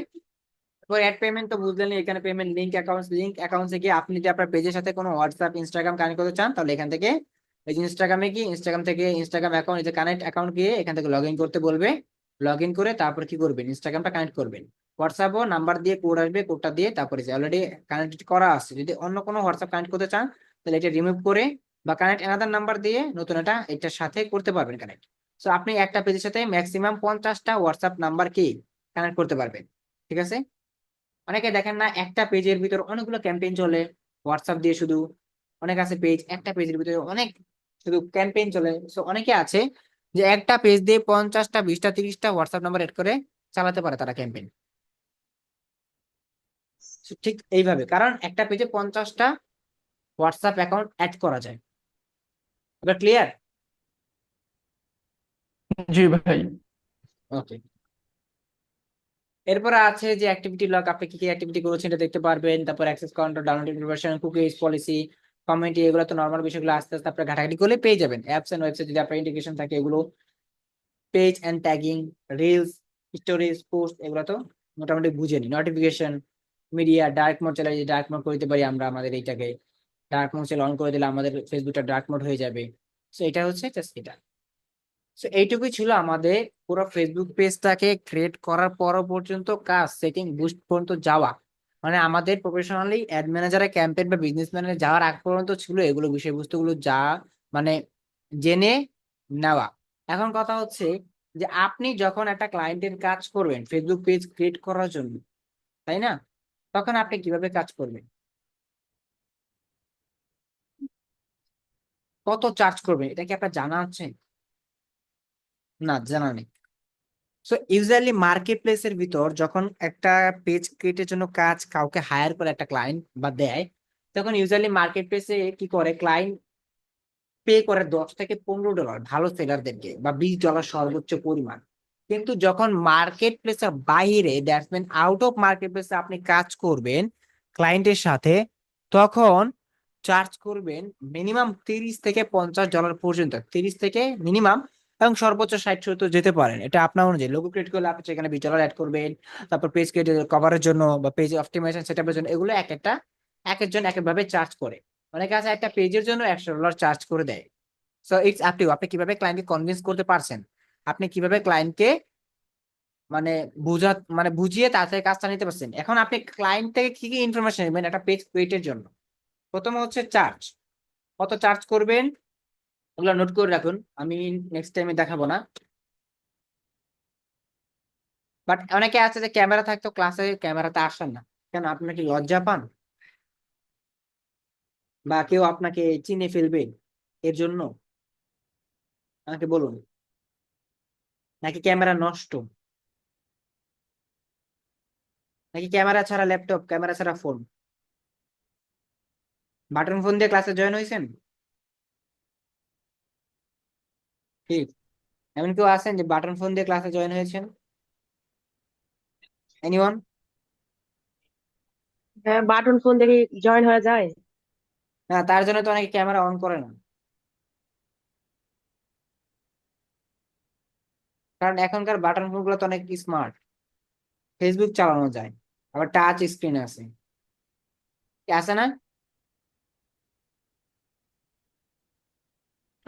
এবার অ্যাড পেমেন্ট তো বুঝলেন, এখানে পেমেন্ট লিঙ্ক অ্যাকাউন্টস গিয়ে আপনি যদি আপনার পেজের সাথে কোনো হোয়াটসঅ্যাপ ইনস্টাগ্রাম কানেক্ট করতে চান, তাহলে এখান থেকে এই যে ইনস্টাগ্রামে কি ইনস্টাগ্রাম থেকে ইনস্টাগ্রাম অ্যাকাউন্ট, এই যে কানেক্ট অ্যাকাউন্ট গিয়ে এখান থেকে লগ ইন করতে বলবে। লগ ইন করে তারপর কি করবেন, ইনস্টাগ্রামটা কানেক্ট করবেন। হোয়াটসঅ্যাপও নাম্বার দিয়ে কোড আসবে, কোডটা দিয়ে তারপরে যে অলরেডি কানেক্ট করা আছে, যদি অন্য কোনো হোয়াটসঅ্যাপ কানেক্ট করতে চান তাহলে এটা রিমুভ করে বা কানেক্ট অ্যানাদার নাম্বার দিয়ে নতুন এটা এটার সাথে করতে পারবেন কানেক্ট। সো আপনি একটা পেজের সাথে ম্যাক্সিমাম 50টা হোয়াটসঅ্যাপ নাম্বার কি কানেক্ট করতে পারবেন, ঠিক আছে? অনেকে দেখেন না, একটা পেজের ভিতর অনেকগুলো ক্যাম্পেইন চলে হোয়াটসঅ্যাপ দিয়ে শুধু। অনেক আছে পেজ, একটা পেজের ভিতরে অনেক শুধু ক্যাম্পেইন চলে। সো অনেকে আছে যে একটা পেজ দিয়ে 50টা 20টা 30টা হোয়াটসঅ্যাপ নাম্বার এড করে চালাতে পারে তারা ক্যাম্পেইন। ঠিক এইভাবে, কারণ একটা পেজে 50টা হোয়াটসঅ্যাপ অ্যাকাউন্ট অ্যাড করা যায়। এবার ক্লিয়ার? জি ভাই। ওকে। এরপর আছে যে অ্যাক্টিভিটি লগ, আপনি কি কি অ্যাক্টিভিটি করেছেন এটা দেখতে পারবেন, তারপর access control, download information, cookies policy, community, এগুলো তো নর্মাল বিষয়গুলো আস্তে আস্তে আপনার ঘাটাঘাটি করলে পেয়ে যাবেন। অ্যাপস এন্ড ওয়েবসাইট যদি আপনার ইন্টিগ্রেশন থাকে এগুলো, page and tagging, reels, stories, post, এগুলো তো মোটামুটি বুঝে নি। নোটিফিকেশন, মিডিয়া, ডার্ক মোড চাইলে ডার্ক মোড করে দিতে পারি আমরা আমাদের এইটাকে। ডার্ক মোড চাইলে অন করে দিলে আমাদের ফেসবুকটা ডার্ক মোড হয়ে যাবে। সো এটা হচ্ছে জাস্ট এটা। সো এইটুকুই ছিল আমাদের পুরো ফেসবুক পেজটাকে ক্রিয়েট করার পর পর্যন্ত কাজ, সেটিং বুস্ট পর্যন্ত যাওয়া। মানে আমাদের প্রফেশনালি অ্যাড ম্যানেজারের ক্যাম্পেইন বা বিজনেস ম্যানেজার যাওয়ার আগ পর্যন্ত ছিল এগুলো বিষয়বস্তুগুলো যা মানে জেনে নেওয়া। এখন কথা হচ্ছে যে আপনি যখন একটা ক্লায়েন্টের কাজ করবেন ফেসবুক পেজ ক্রিয়েট করার জন্য, তাই না? তখন আপনি কিভাবে কাজ করবেন, কত চার্জ করবেন, এটা কি আপনার জানা আছে? না, জানা নেই। সো ইউজুয়ালি মার্কেট প্লেসের ভিতর যখন একটা পেজ ক্রিয়েটের জন্য কাজ কাউকে হায়ার করে একটা ক্লায়েন্ট বা দেয়, তখন ইউজুয়ালি মার্কেট প্লেসে কি করে, ক্লায়েন্ট পে করে $10 থেকে $15 ভালো সেলারদেরকে, বা $20 সর্বোচ্চ পরিমাণ। কিন্তু যখন মার্কেট প্লেসের বাইরে, that's mean out of market প্লেসে আপনি কাজ করবেন ক্লায়েন্টের সাথে, তখন চার্জ করবেন মিনিমাম $30 থেকে $50 পর্যন্ত, 30 থেকে মিনিমাম, এবং সর্বোচ্চ 60-70 যেতে পারেন, এটা আপনার অনুযায়ী। লোগো ক্রিয়েট করলে আপনি সেখানে $20 অ্যাড করবেন, তারপর পেজ ক্রিয়েট কভারের জন্য বা পেজ অপটিমাইজেশন সেটআপের জন্য, এগুলো এক একটা এক একজন এক একভাবে চার্জ করে। অনেকে আছে একটা পেজের জন্য $100 চার্জ করে দেয়। So it's up to you, আপনি কিভাবে ক্লায়েন্টকে কনভিন্স করতে পারছেন, আপনি কিভাবে ক্লায়েন্টকে মানে বুঝিয়ে তাড়াতাড়ি কাজটা নিতে পারছেন। এখন আপনি ক্লায়েন্ট থেকে কি কি ইনফরমেশন নেবেন একটা পেজ ক্রিয়েটের জন্য? প্রথমে হচ্ছে চার্জ, কত চার্জ করবেন ওগুলো নোট করে রাখুন, আমি নেক্সট টাইমে দেখাবো না। বাট অনেকে আছে যে ক্যামেরা থাকতো ক্লাসে ক্যামেরাতে আসেন না, কেন? আপনার কি লজ্জা পান, বা কেউ আপনাকে চিনে ফেলবে এর জন্য? আমাকে বলুন। নাকি ক্যামেরা নষ্ট, নাকি ক্যামেরা ছাড়া ল্যাপটপ, ক্যামেরা ছাড়া ফোন? বাটন ফোন দিয়ে ক্লাসে জয়েন হয়েছেন? ঠিক, এমন কেউ আছেন যে বাটন ফোন দিয়ে ক্লাসে জয়েন হয়েছেন? এনিওয়ান? হ্যাঁ, বাটন ফোন দেখে জয়েন হয়ে যায়। না, তার জন্য তো অনেকে ক্যামেরা অন করে না, কারণ এখনকার বাটন ফোন গুলো তো অনেক স্মার্ট, ফেসবুক চালানো যায়, আবার টাচ স্ক্রিন আছে, কি আছে না?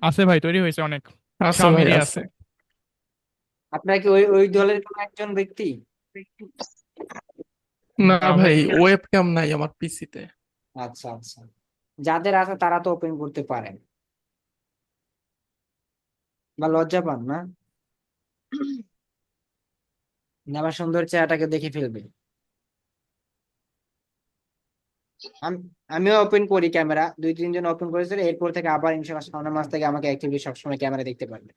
আছে ভাই, তৈরি হয়েছে অনেক, আছে ভাই, শাওমিরই আছে। আছে। আপনারা কি ওই ওই দলের কোন একজন ব্যক্তি? না না ভাই, ভাই। ওয়েব ক্যাম নাই আমার পিসিতে। আচ্ছা আচ্ছা, যাদের আছে তারা তো ওপেন করতে পারেন। বা লজ্জা পান না? না আমার সুন্দর চেহারাটাকে দেখে ফেলবে? আম- আমিও ওপেন করি ক্যামেরা, 2-3 জন ওপেন করেছিল, এরপর থেকে আবার ইনশাল্লাহ সামনের মাস থেকে আমাকে অ্যাক্টিভলি সবসময় ক্যামেরা দেখতে পারবে।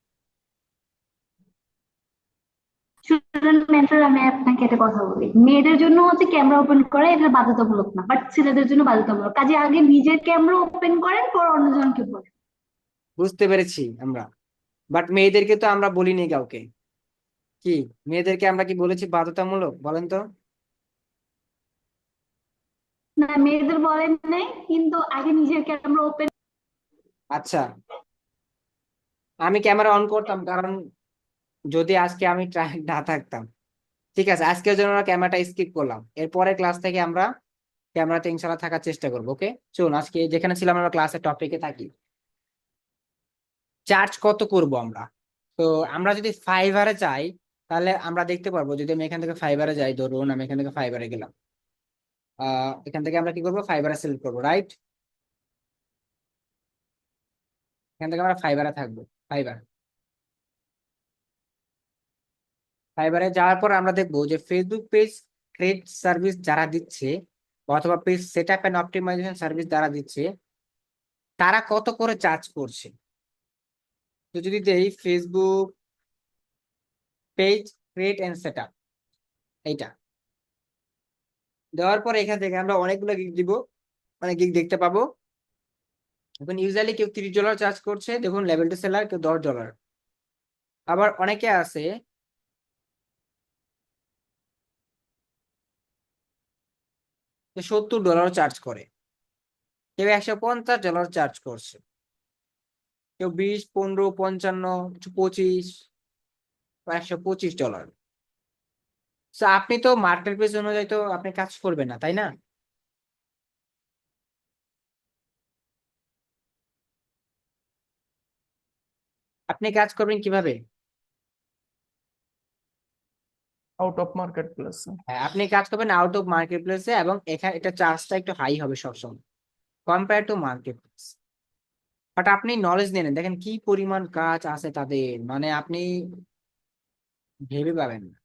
স্টুডেন্ট মেন্টর, আমি আপনাকে একটা কথা বলি, মেয়েদের জন্য হচ্ছে ক্যামেরা ওপেন করা এটা বাধ্যতামূলক না, বাট ছেলেদের জন্য বাধ্যতামূলক। কাজে আগে নিজের ক্যামেরা ওপেন করেন, পর অন্যজনকে বলেন। বুঝতে পেরেছি আমরা, বাট মেয়েদেরকে তো আমরা বলিনি কাউকে। কি, মেয়েদেরকে আমরা কি বলেছি বাধ্যতামূলক, বলেন তো? না, মেয়েদের বলেন নাই, কিন্তু আগে নিজের ক্যামেরা ওপেন। আচ্ছা, আমি ক্যামেরা অন করতাম কারণ যদি আজকে আমি ট্রাই না থাকতাম। ঠিক আছে, আজকের জন্য আমরা ক্যামেরাটা স্কিপ করলাম, এরপরে ক্লাস থেকে আমরা ক্যামেরাতে ইনশাল্লাহ থাকার চেষ্টা করবো। ওকে, চলুন আজকে যেখানে ছিলাম আমরা ক্লাসের টপিকে থাকি। চার্জ কত করব আমরা? তো আমরা যদি ফাইবারে যাই তাহলে আমরা দেখতে পারবো, যদি আমি এখান থেকে ফাইবারে যাই, ধরুন আমি এখান থেকে ফাইবারে গেলাম, এখান থেকে আমরা কি করবো, ফাইবারে সিলেক্ট করবো, রাইট? এখান থেকে আমরা ফাইবারে থাকবো। ফাইবার, ফাইবারে যাওয়ার পর আমরা দেখবো যে ফেসবুক পেজ ক্রিয়েট সার্ভিস যারা দিচ্ছে, অথবা page set up and optimisation service যারা দিচ্ছে, তারা কত করে চার্জ করছে। তো যদি দেই Facebook page create and set up, এইটা দেওয়ার পর এখান থেকে আমরা অনেকগুলো গিগ দিব, মানে গিগ দেখতে পাবো। এখন ইউজুয়ালি কেউ $30 চার্জ করছে, দেখুন লেভেল টু সেলার কেউ $10। আবার অনেকে আছে যে $70 চার্জ করে, কেউ $150 চার্জ করছে, কেউ 20, 15, 55, কিছু 25 বা $125। তো আপনি তো মার্কেট প্লেস অনুযায়ী তো আপনি কাজ করবেন না, তাই না? আপনি কাজ করবেন কিভাবে? Out of market place. হ্যাঁ, আপনি কাজ করবেন আউট অফ মার্কেট প্লেসে, এবং এখানে এটা চার্জটা একটু হাই হবে সবসময় compare to market place. But আপনি নলেজ নেন, দেখেন কি পরিমাণ কাজ আছে তাদের, মানে আপনি ভেবে পাবেন না।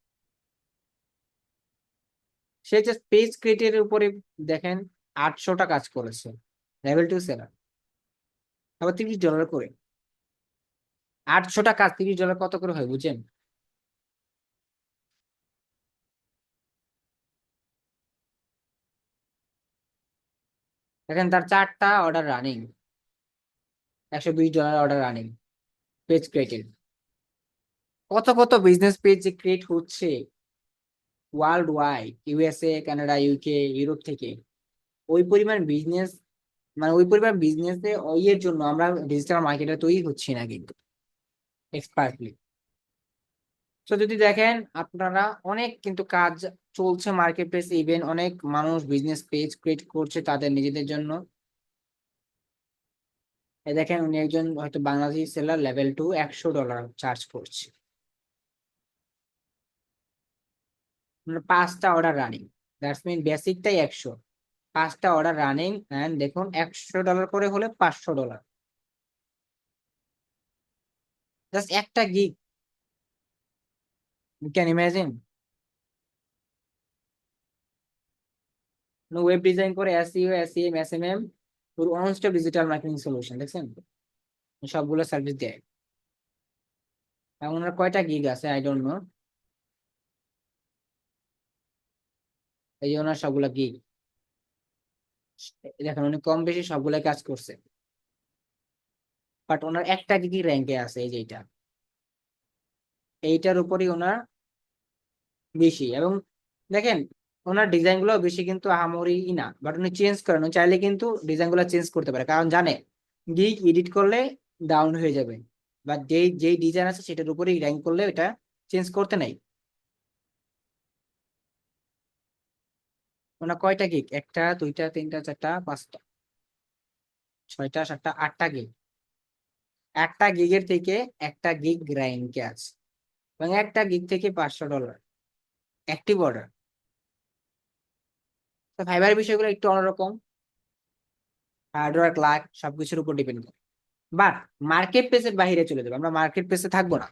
সে জাস্ট পেজ ক্রিয়েটের উপরে দেখেন 800টা কাজ করেছে, লেভেল টু সেলার, আবার $30 করে। 800টা কাজ $30 কত করে হয় বুঝছেন? দেখেন তার 4টা order running, $120 order running, page created. কত কত বিজনেস পেজ যে ক্রিয়েট হচ্ছে world wide, USA, Canada, UK, Europe থেকে। ওই পরিমাণ বিজনেস, মানে ওই পরিমাণ বিজনেসে ইয়ের জন্য আমরা ডিজিটাল মার্কেটে তৈরি হচ্ছি না কিন্তু এক্সপার্টলি। তো যদি দেখেন আপনারা, অনেক কিন্তু কাজ চলছে মার্কেট প্লেস, ইভেন অনেক মানুষ বিজনেস পেজ ক্রিয়েট করছে তাদের নিজেদের জন্য। এই দেখেন উনি একজন হয়তো Bangladeshi seller, level two $100 charge করছে, মানে 5টা অর্ডার রানিং, দ্যাটস মিন বেসিকটাই 100, 5টা অর্ডার রানিং, এন্ড দেখুন $100 করে হলে $500, জাস্ট একটা gig, you can imagine. Web design করে এসইও, এসইএম, এসএমএম, পুরো one stop digital marketing solution, দেখছেন সবগুলো সার্ভিস দেয়। এখন ওনার কয়টা গিগ আছে আই ডোন্ট নো, এই যে ওনার সবগুলা গিগ দেখেন, উনি কম বেশি সবগুলা কাজ করছে, বাট ওনার একটা গিগই র্যাঙ্কে আছে, এই যে এইটা, এইটার উপরই ওনার বেশি। এবং দেখেন ওনার ডিজাইন গুলো বেশি কিন্তু আহামরি না, বাট উনি চেঞ্জ করেন, উনি চাইলে কিন্তু ডিজাইন গুলো চেঞ্জ করতে পারে, কারণ জানে গিগ এডিট করলে ডাউন হয়ে যাবে, বা যেই যেই ডিজাইন আছে সেটার উপরেই র্যাঙ্ক করলে এটা চেঞ্জ করতে নাই। ওনার কয়টা গিগ, 1টা, 2টা, 3টা, 4টা, 5টা, 6টা, 7টা, 8টা গিগ। একটা গিগের থেকে একটা গিগ র্যাঙ্কে আছে, এবং একটা গিগ থেকে $500 অ্যাক্টিভ অর্ডার। তো ফাইবারের বিষয়গুলো একটু অন্যরকম, হার্ডওয়ার্ক লাক সবকিছুর উপর ডিপেন্ড করে। বাট মার্কেট প্লেসের বাইরে চলে যাবো, আমরা মার্কেট প্লেসে থাকবো না,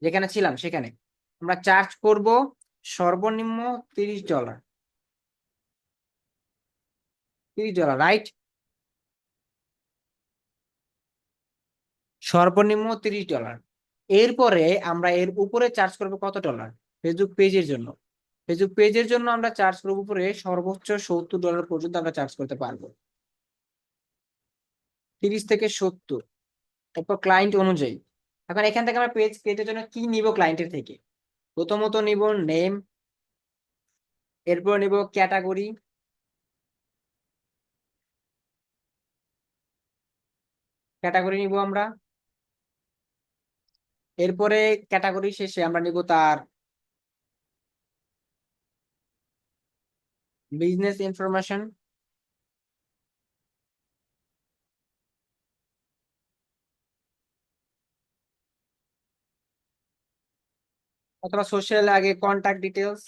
যেখানে ছিলাম সেখানে আমরা চার্জ করব সর্বনিম্ন $30, $30, রাইট? সর্বনিম্ন $30। এরপরে আমরা এর উপরে চার্জ করবো কত ডলার? ফেসবুক পেজের জন্য, ফেসবুক পেজের জন্য আমরা চার্জ করবো উপরে সর্বোচ্চ $70 পর্যন্ত আমরা চার্জ করতে পারবো, 30 থেকে 70। তারপর ক্লায়েন্ট অনুযায়ী এখন এখান থেকে আমরা পেজ ক্রিয়েটের জন্য কি নিব ক্লায়েন্টের থেকে? প্রথমত নিব নেম, এরপর নিব ক্যাটাগরি, ক্যাটাগরি নিব আমরা। এরপরে ক্যাটাগরি শেষে আমরা নিব তার বিজনেস ইনফরমেশন, অথবা সোশ্যাল আগে কন্ট্যাক্ট ডিটেলস,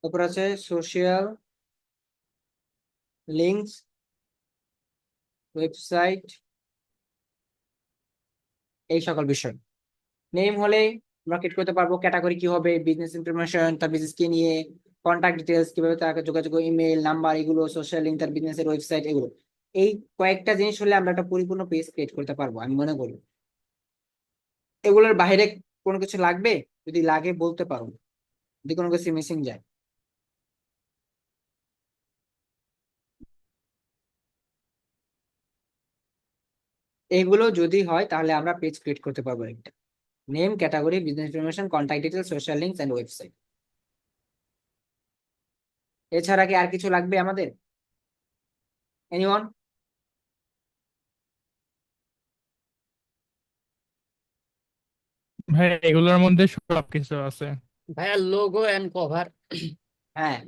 তারপর আছে সোশ্যাল লিঙ্কস, ওয়েবসাইট, এই সকল বিষয়। নেম হলে মার্কেট করতে পারবো, ক্যাটাগরি কি হবে, বিজনেস ইনফরমেশন, তার বিজনেস কে নিয়ে, কন্ট্যাক্ট ডিটেলস কিভাবে তাকে যোগাযোগ, ইমেল নাম্বার, এগুলো, সোশ্যাল লিঙ্ক, তার বিজনেসের ওয়েবসাইট, এগুলো। এই কয়েকটা জিনিস হলে আমরা একটা পরিপূর্ণ পেজ ক্রিয়েট করতে পারবো আমি মনে করি। এগুলোর বাইরে কোনো কিছু লাগবে? যদি লাগে বলতে পারো, যদি কোনো কিছু মিসিং যায়। এগুলো যদি হয় তাহলে আমরা পেজ ক্রিয়েট করতে পারবো একটা। Name, category, business information, contact details, social links and website. এছাড়া কি আর কিছু লাগবে আমাদের? এনিওয়ান? ভাই এগুলোর মধ্যে সবকিছু আছে। ভাইয়া লোগো এন্ড কভার। হ্যাঁ,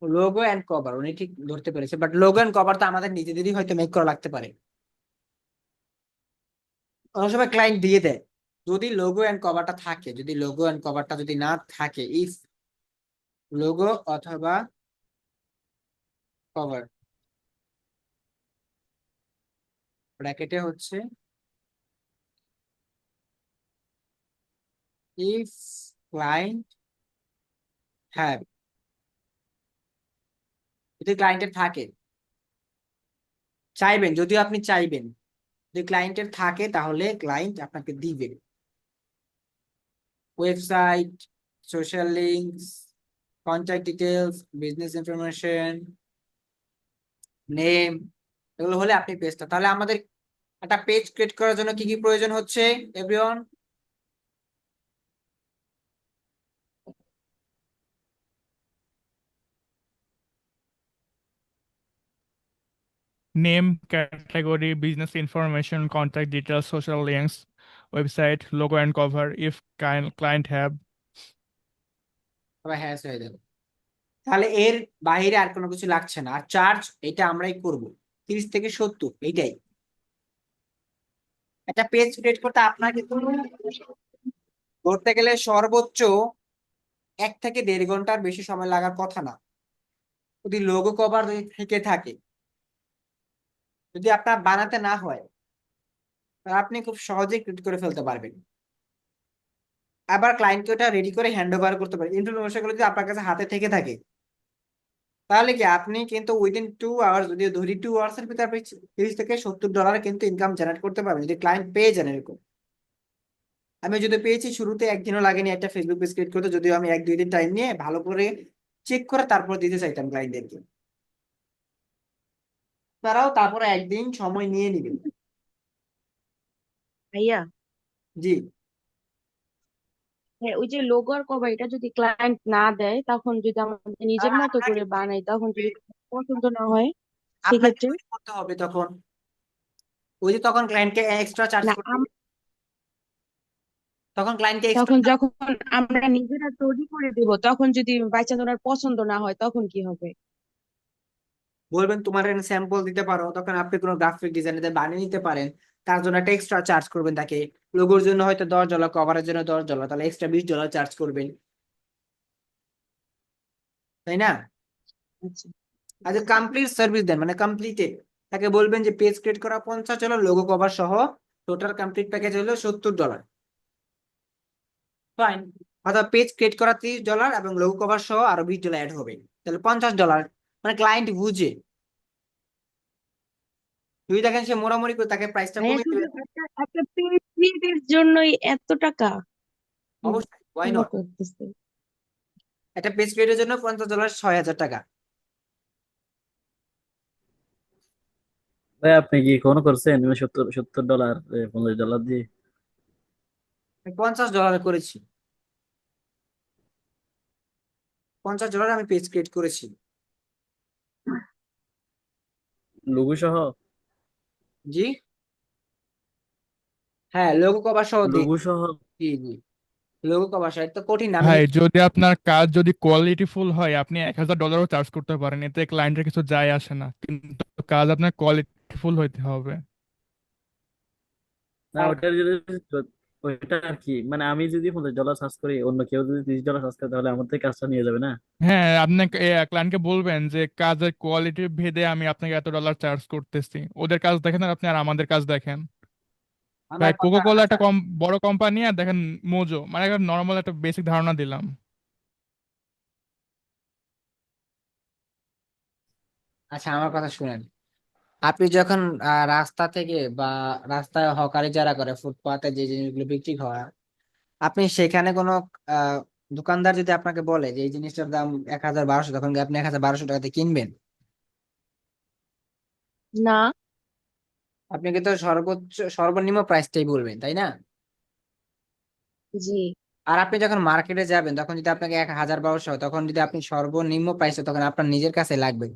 লোগো এন্ড কভার উনি ঠিক ধরতে পেরেছে, বাট লোগো এন্ড কভার তো আমাদের নিজেদেরই হয়তো মেক করা লাগতে পারে, অনেক সময় ক্লায়েন্ট দিয়ে দেয়। যদি লোগো এন্ড কভারটা থাকে, যদি লোগো এন্ড কভারটা যদি না থাকে, ইফ লোগো অথবা কভার ব্র্যাকেটে হচ্ছে ইফ ক্লায়েন্ট হ্যাভ, যদি ক্লায়েন্টের থাকে, চাইবেন, যদিও আপনি চাইবেন, যদি ক্লায়েন্টের থাকে তাহলে ক্লায়েন্ট আপনাকে দিবে website, social links, contact details, business information, name, এগুলো হলে আপনি পেজটা। তাহলে আমাদের একটা পেজ ক্রিয়েট করার জন্য কি কি প্রয়োজন হচ্ছে everyone? Name, category, business information, contact details, social links, website, logo and cover if client have. সবাই হ্যাঁ হয়ে যাবে। তাহলে এর বাইরে আর কোনো কিছু লাগছে না। আর চার্জ এটা আমরাই করব 30 থেকে 70, এইটাই। একটা পেজ ক্রিয়েট করতে আপনার কিন্তু ধরতে গেলে সর্বোচ্চ 1 থেকে 1.5 ঘন্টার বেশি সময় লাগার কথা না, যদি লোগো কভার থেকে থাকে। যদি আপনার বানাতে না হয় তাহলে আপনি খুব সহজেই ক্রিয়েট করে ফেলতে পারবেন। আবার ক্লায়েন্টকে ওটা রেডি করে হ্যান্ড ওভার করতে পারেন। ইনফরমেশন গুলো যদি আপনার কাছে হাতে থেকে থাকে তাহলে কি আপনি কিন্তু উইদিন 2 আওয়ার্স, যদি ধরি 2 আওয়ার্স এর ভিতরে আপনি $30 থেকে $70 কিন্তু ইনকাম জেনারেট করতে পারবেন, যদি ক্লায়েন্ট পেয়ে যান এরকম। আমি যদি পেয়েছি, শুরুতে একদিনও লাগেনি একটা ফেসবুক পেজ ক্রিয়েট করতে, যদিও আমি 1-2 দিন টাইম নিয়ে ভালো করে চেক করে তারপর দিতে চাইতাম ক্লায়েন্টদেরকে, তারাও তারপরে একদিন সময় নিয়ে নেবেন। ভাইয়া, জি, হ্যাঁ, ওই যে লোগো আর কভার এটা যদি ক্লায়েন্ট না দেয়, তখন যদি আমাদের নিজের তাহলে মতো করে আপনাকে বানাই, তখন যদি পছন্দ না হয় আপনাকে সেক্ষেত্রে? তৈরি করতে হবে তখন, ওই যে তখন ক্লায়েন্টকে এক্সট্রা চার্জ না, করতে হবে, তখন ক্লায়েন্টকে এক্সট্রা। তখন যখন আমরা নিজেরা তৈরি করে দেব, তখন যদি বাই চান্স ওনার পছন্দ না হয়, তখন কি হবে? বলবেন তোমার স্যাম্পল দিতে পারো, তখন আপনি কোনো গ্রাফিক ডিজাইনার বানিয়ে নিতে পারেন, তার জন্য একটা এক্সট্রা চার্জ করবেন তাকে। লোগোর জন্য হয়তো $10, কভারের জন্য $10, তাহলে এক্সট্রা $20 চার্জ করবেন, তাই না? আচ্ছা। আচ্ছা, কমপ্লিট সার্ভিস দেন মানে কমপ্লিটেড, তাকে বলবেন যে পেজ ক্রিয়েট করা $50, লোগো কভার সহ টোটাল কমপ্লিট প্যাকেজ হলো $70। ফাইন। অথবা পেজ ক্রিয়েট করা $30 এবং লোগো কভার সহ আরো $20 অ্যাড হবে, তাহলে $50। মানে ক্লায়েন্ট বুঝে, যদি দেখেন সে মোড়ামুড়ি করে, তাকে প্রাইসটা ভাইয়া কমিয়ে শুধু দেবেন। একটা পেজ ক্রিয়েটের জন্যই এত টাকা অবশ্যই, ওয়াই শুরু নট। করতেছে? একটা পেজ ক্রিয়েটের জন্য $50 $6,000। ভাই আপনি কি কোনো করছেন মানে $70 $50 দিয়ে? আমি $50 করেছি, $50 আমি পেজ ক্রিয়েট করেছি। লোগো সহ? জি, হ্যাঁ, লোগো কভার সহ দিই। লোগো সহ? জি জি, লোগো কভার সহ। এটা তো কঠিন না, আমি ভাই যদি আপনার কাজ যদি কোয়ালিটিফুল হয় আপনি $1,000 চার্জ করতে পারেন, এতে ক্লায়েন্টের কিছু যায় আসে না, কিন্তু কাজ আপনার কোয়ালিটিফুল হইতে হবে। না ওটার যদি ওইটা আর কি, মানে আমি যদি $50 চার্জ করি, অন্য কেউ যদি $30 চার্জ করে, তাহলে আমার থেকে কাজটা নিয়ে যাবে না? হ্যাঁ, আপনি ক্লায়েন্টকে বলবেন যে কাজের কোয়ালিটি ভেদে আমি আপনাকে $এত চার্জ করতেছি, ওদের কাজ দেখেন আর আপনি আর আমাদের কাজ দেখেন। আমার ভাই কথা। কোকা কোলা আচ্ছা একটা বড় কোম্পানি, আর দেখেন মোজো, মানে একটা নর্মাল একটা বেসিক ধারণা দিলাম। আচ্ছা, আমার কথা শুনেন। আপনি যখন রাস্তা থেকে বা রাস্তায় হকারি যারা করে, ফুটপাতে যে জিনিসগুলো বিক্রি হয়, আপনি সেখানে কোনো আহ দোকানদার যদি আপনাকে বলে যে এই জিনিসটার দাম 1,000 1200, তখন কি আপনি 1,000 1200 টাকাতে কিনবেন? না। আপনি কিন্তু সর্বনিম্ন প্রাইসটাই বলবেন, তাই না? জি। আর আপনি যখন মার্কেটে যাবেন, তখন যদি আপনাকে 1,000 1200 হয়, তখন যদি আপনি সর্বনিম্ন প্রাইসে, তখন আপনার নিজের কাছে লাগবে,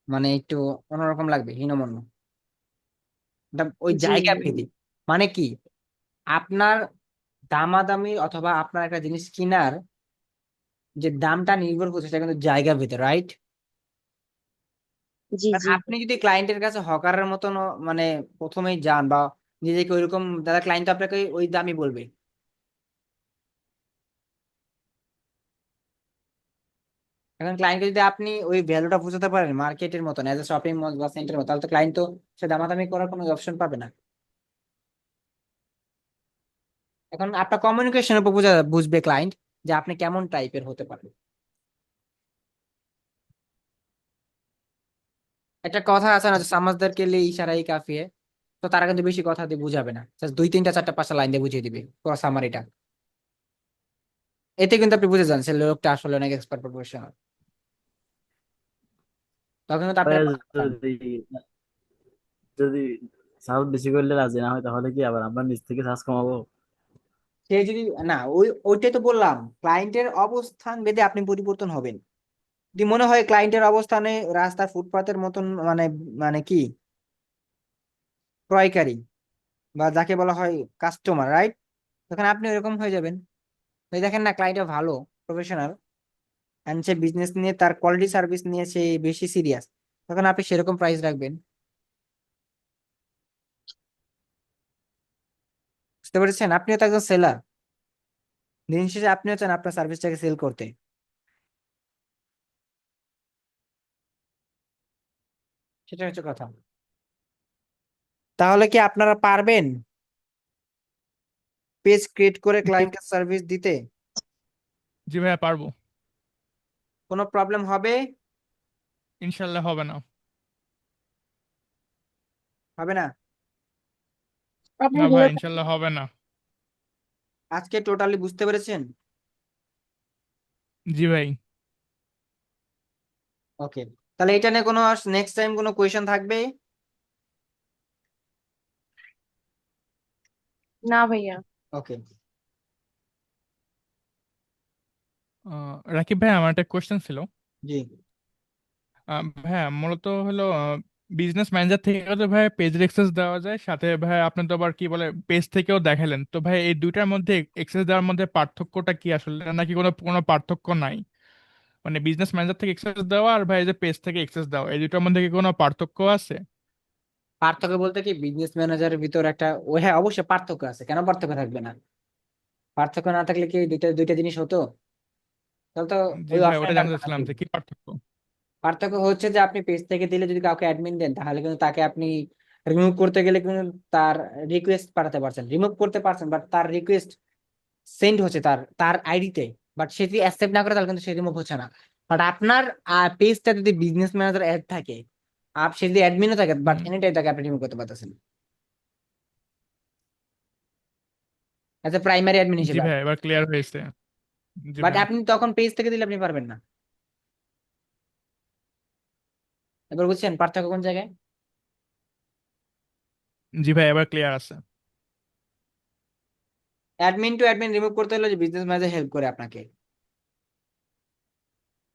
মানে একটু অন্যরকম লাগবে, হীনমন্য। এটা ওই জি। জায়গা ভেদে। মানে কি, আপনার দামাদামি অথবা আপনার একটা জিনিস কেনার যে দামটা নির্ভর করছে, সেটা কিন্তু জায়গা ভেদে, রাইট? জি। জি। আপনি যদি ক্লায়েন্টের কাছে হকারের মতন মানে প্রথমেই যান, বা নিজেকে ওইরকম, দাদা ক্লায়েন্ট আপনাকে ওই দামই বলবে। এখন ক্লায়েন্টকে যদি আপনি ওই ভ্যালুটা বোঝাতে পারেন মার্কেটের মতন, এজ এ শপিং মল বা সেন্টার মতো, তাহলে তো ক্লায়েন্ট তো সে দামাদামি করার কোনো অপশন পাবে না। এখন আপনার কমিউনিকেশনের উপর বুঝবে ক্লায়েন্ট যে আপনি কেমন টাইপের হতে পারেন। একটা কথা আছে না যে সামাজদারকে লিয়ে ইশারাই কাফিয়ে। তো তারা কিন্তু বেশি কথা দিয়ে বুঝাবে না, জাস্ট 2 3 4 5টা লাইন দিয়ে বুঝিয়ে দিবে পুরো সামারিটা। এতে কিন্তু আপনি বুঝে যান সে লোকটা আসলে অনেক এক্সপার্ট প্রফেশনাল। তখন কিন্তু আপনি ভাই আর কথা বলবেন না। যদি যদি চার্জ বেশি করলে রাজি না হয়, তাহলে কি আবার আমরা নিচ থেকে চার্জ কমাবো? সে যদি না, ওইটাই তো বললাম, ক্লায়েন্টের অবস্থান ভেদে আপনি পরিবর্তন হবেন। যদি মনে হয় ক্লায়েন্টের অবস্থানে রাস্তা ফুটপাতের মতন, মানে মানে কি ক্রয়কারী বা যাকে বলা হয় কাস্টমার, রাইট? তখন আপনি এরকম হয়ে যাবেন। যদি দেখেন না ক্লায়েন্ট ভালো প্রফেশনাল, এন্ড সে বিজনেস নিয়ে, তার কোয়ালিটি সার্ভিস নিয়ে সে বেশি সিরিয়াস, তখন আপনি সেরকম প্রাইস রাখবেন। বুঝতে পেরেছেন? আপনিও তো একজন সেলার, দিন শেষে আপনিও চান আপনার সার্ভিসটাকে সেল করতে। সেটা হচ্ছে কথা। তাহলে কি আপনারা পারবেন পেজ ক্রিয়েট করে ক্লায়েন্টকে সার্ভিস দিতে? জি ভাইয়া পারবো। কোনো প্রবলেম হবে? ইনশাল্লাহ হবে না। হবে না? না ভাই, ইনশাল্লাহ হবে না। আজকে টোটালি বুঝতে পেরেছেন? জি ভাই। ওকে, তাহলে এটা নিয়ে কোনো নেক্সট টাইম কোনো কোয়েশ্চেন থাকবে? না ভাইয়া। ওকে। রাকিব ভাই, আমার একটা কোয়েশ্চেন ছিল। জি। ভাইয়া মূলত হলো বিজনেস ম্যানেজার থেকে তো ভাই পেজ অ্যাক্সেস দেওয়া যায়, সাথে ভাই আপনি তো আবার কি বলে পেজ থেকেও দেখালেন, তো ভাই এই দুইটার মধ্যে অ্যাক্সেস দেওয়ার মধ্যে পার্থক্যটা কি আসলে, নাকি কোনো কোনো পার্থক্য নাই? মানে বিজনেস ম্যানেজার থেকে অ্যাক্সেস দেওয়া আর ভাই যে পেজ থেকে অ্যাক্সেস দেওয়া, এই দুইটার মধ্যে কি কোনো পার্থক্য আছে? পার্থক্য বলতে কি, বিজনেস ম্যানেজারের ভিতর একটা, ও হ্যাঁ অবশ্যই পার্থক্য আছে, কেন পার্থক্য থাকবে না? পার্থক্য না থাকলে কি দুইটা দুইটা জিনিস হতো? তাহলে তো জি ওই ভাই, ওটা অপশন জানতে থাকতো না চাচ্ছিলাম কি। যে কি পার্থক্য। পার্থক্য হচ্ছে যে আপনি পেজ থেকে দিলে যদি কাউকে অ্যাডমিন দেন তাহলে কিন্তু তাকে আপনি রিমুভ করতে গেলে কিন্তু তার রিকোয়েস্ট পাঠাতে পারছেন, রিমুভ করতে পারছেন, বাট তার রিকোয়েস্ট সেন্ড হচ্ছে তার তার আইডিতে, বাট সে যদি অ্যাকসেপ্ট না করে তাহলে কিন্তু সে রিমুভ হচ্ছে না। বাট আপনার পেজটা যদি বিজনেস ম্যানেজার অ্যাড থাকে, সে যদি অ্যাডমিনও থাকে, বাট হুম। এনি টাইম তাকে আপনি রিমুভ করতে পারতেছেন অ্যাজ এ প্রাইমারি অ্যাডমিন জি হিসেবে। ভাই, এবার ক্লিয়ার হয়েছে। জি বাট ভাই। আপনি তখন পেজ থেকে দিলে আপনি পারবেন না। এবার বুঝছেন পার্থক্য কোন জায়গায়? জি ভাই, এবার ক্লিয়ার আছে। অ্যাডমিন টু অ্যাডমিন রিমুভ করতে হলে যে বিজনেস ম্যানেজার হেল্প করে আপনাকে।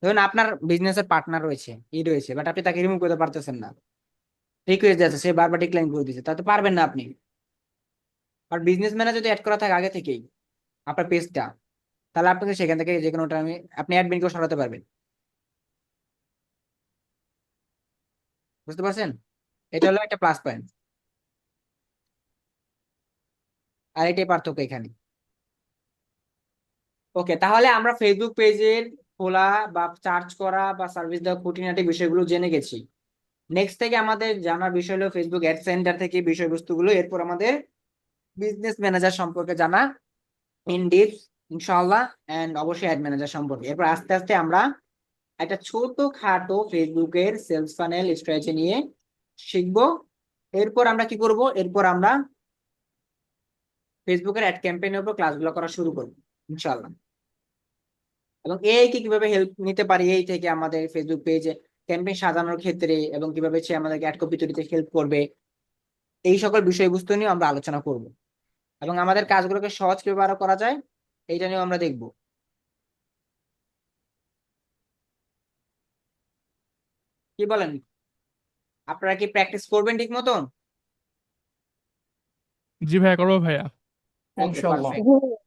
ধরুন আপনার বিজনেসের পার্টনার রয়েছে, রয়েছে, বাট আপনি তাকে রিমুভ করতে পারতেছেন না, রিকোয়েস্ট যাচ্ছে, সে বারবার ডিক্লাইন করে দিচ্ছে, তাতে পারবেন না আপনি। আর বিজনেস ম্যানেজার যদি অ্যাড করা থাকে আগে থেকেই আপনার পেজটা, তাহলে আপনাকে সেখান থেকে যে কোনো টাইমে আপনি অ্যাডমিনকেও সরাতে পারবেন। বুঝতে পারছেন? এটা হলো একটা প্লাস পয়েন্ট। আর এটাই পার্থক্য এখানে। ওকে, তাহলে আমরা ফেসবুক পেজের খোলা বা চার্জ করা বা সার্ভিস দেওয়া খুঁটিনাটি বিষয়গুলো জেনে গেছি। নেক্সট থেকে আমাদের জানার বিষয় হলো ফেসবুক অ্যাড সেন্টার থেকে বিষয়বস্তুগুলো, এরপর আমাদের বিজনেস ম্যানেজার সম্পর্কে জানা ইন ডিপস ইনশাআল্লাহ, এন্ড অবশ্যই অ্যাড ম্যানেজার সম্পর্কে। এরপর আস্তে আস্তে আমরা একটা ছোট খাটো ফেসবুকের সেলস ফানেল স্ট্র্যাটেজি নিয়ে শিখবো। এরপর আমরা কি করব? এরপর আমরা ফেসবুকের অ্যাড ক্যাম্পেইনের উপর ক্লাসগুলো করা শুরু করবো ইনশাআল্লাহ। এবং এই কি কিভাবে হেল্প নিতে পারি এই থেকে আমাদের ফেসবুক পেজে ক্যাম্পেইন সাজানোর ক্ষেত্রে, এবং কিভাবে সে আমাদেরকে অ্যাড কপি তৈরিতে হেল্প করবে, এই সকল বিষয়বস্তু নিয়ে আমরা আলোচনা করব। এবং আমাদের কাজগুলোকে সহজ কিভাবে আরো করা যায় এইটা নিয়েও আমরা দেখব। কি বলেন? আপনারা কি প্র্যাকটিস করবেন ঠিক মতন? জি ভাইয়া, করবো ভাইয়া। ওকে, ইনশাল্লাহ। পারফেক্ট।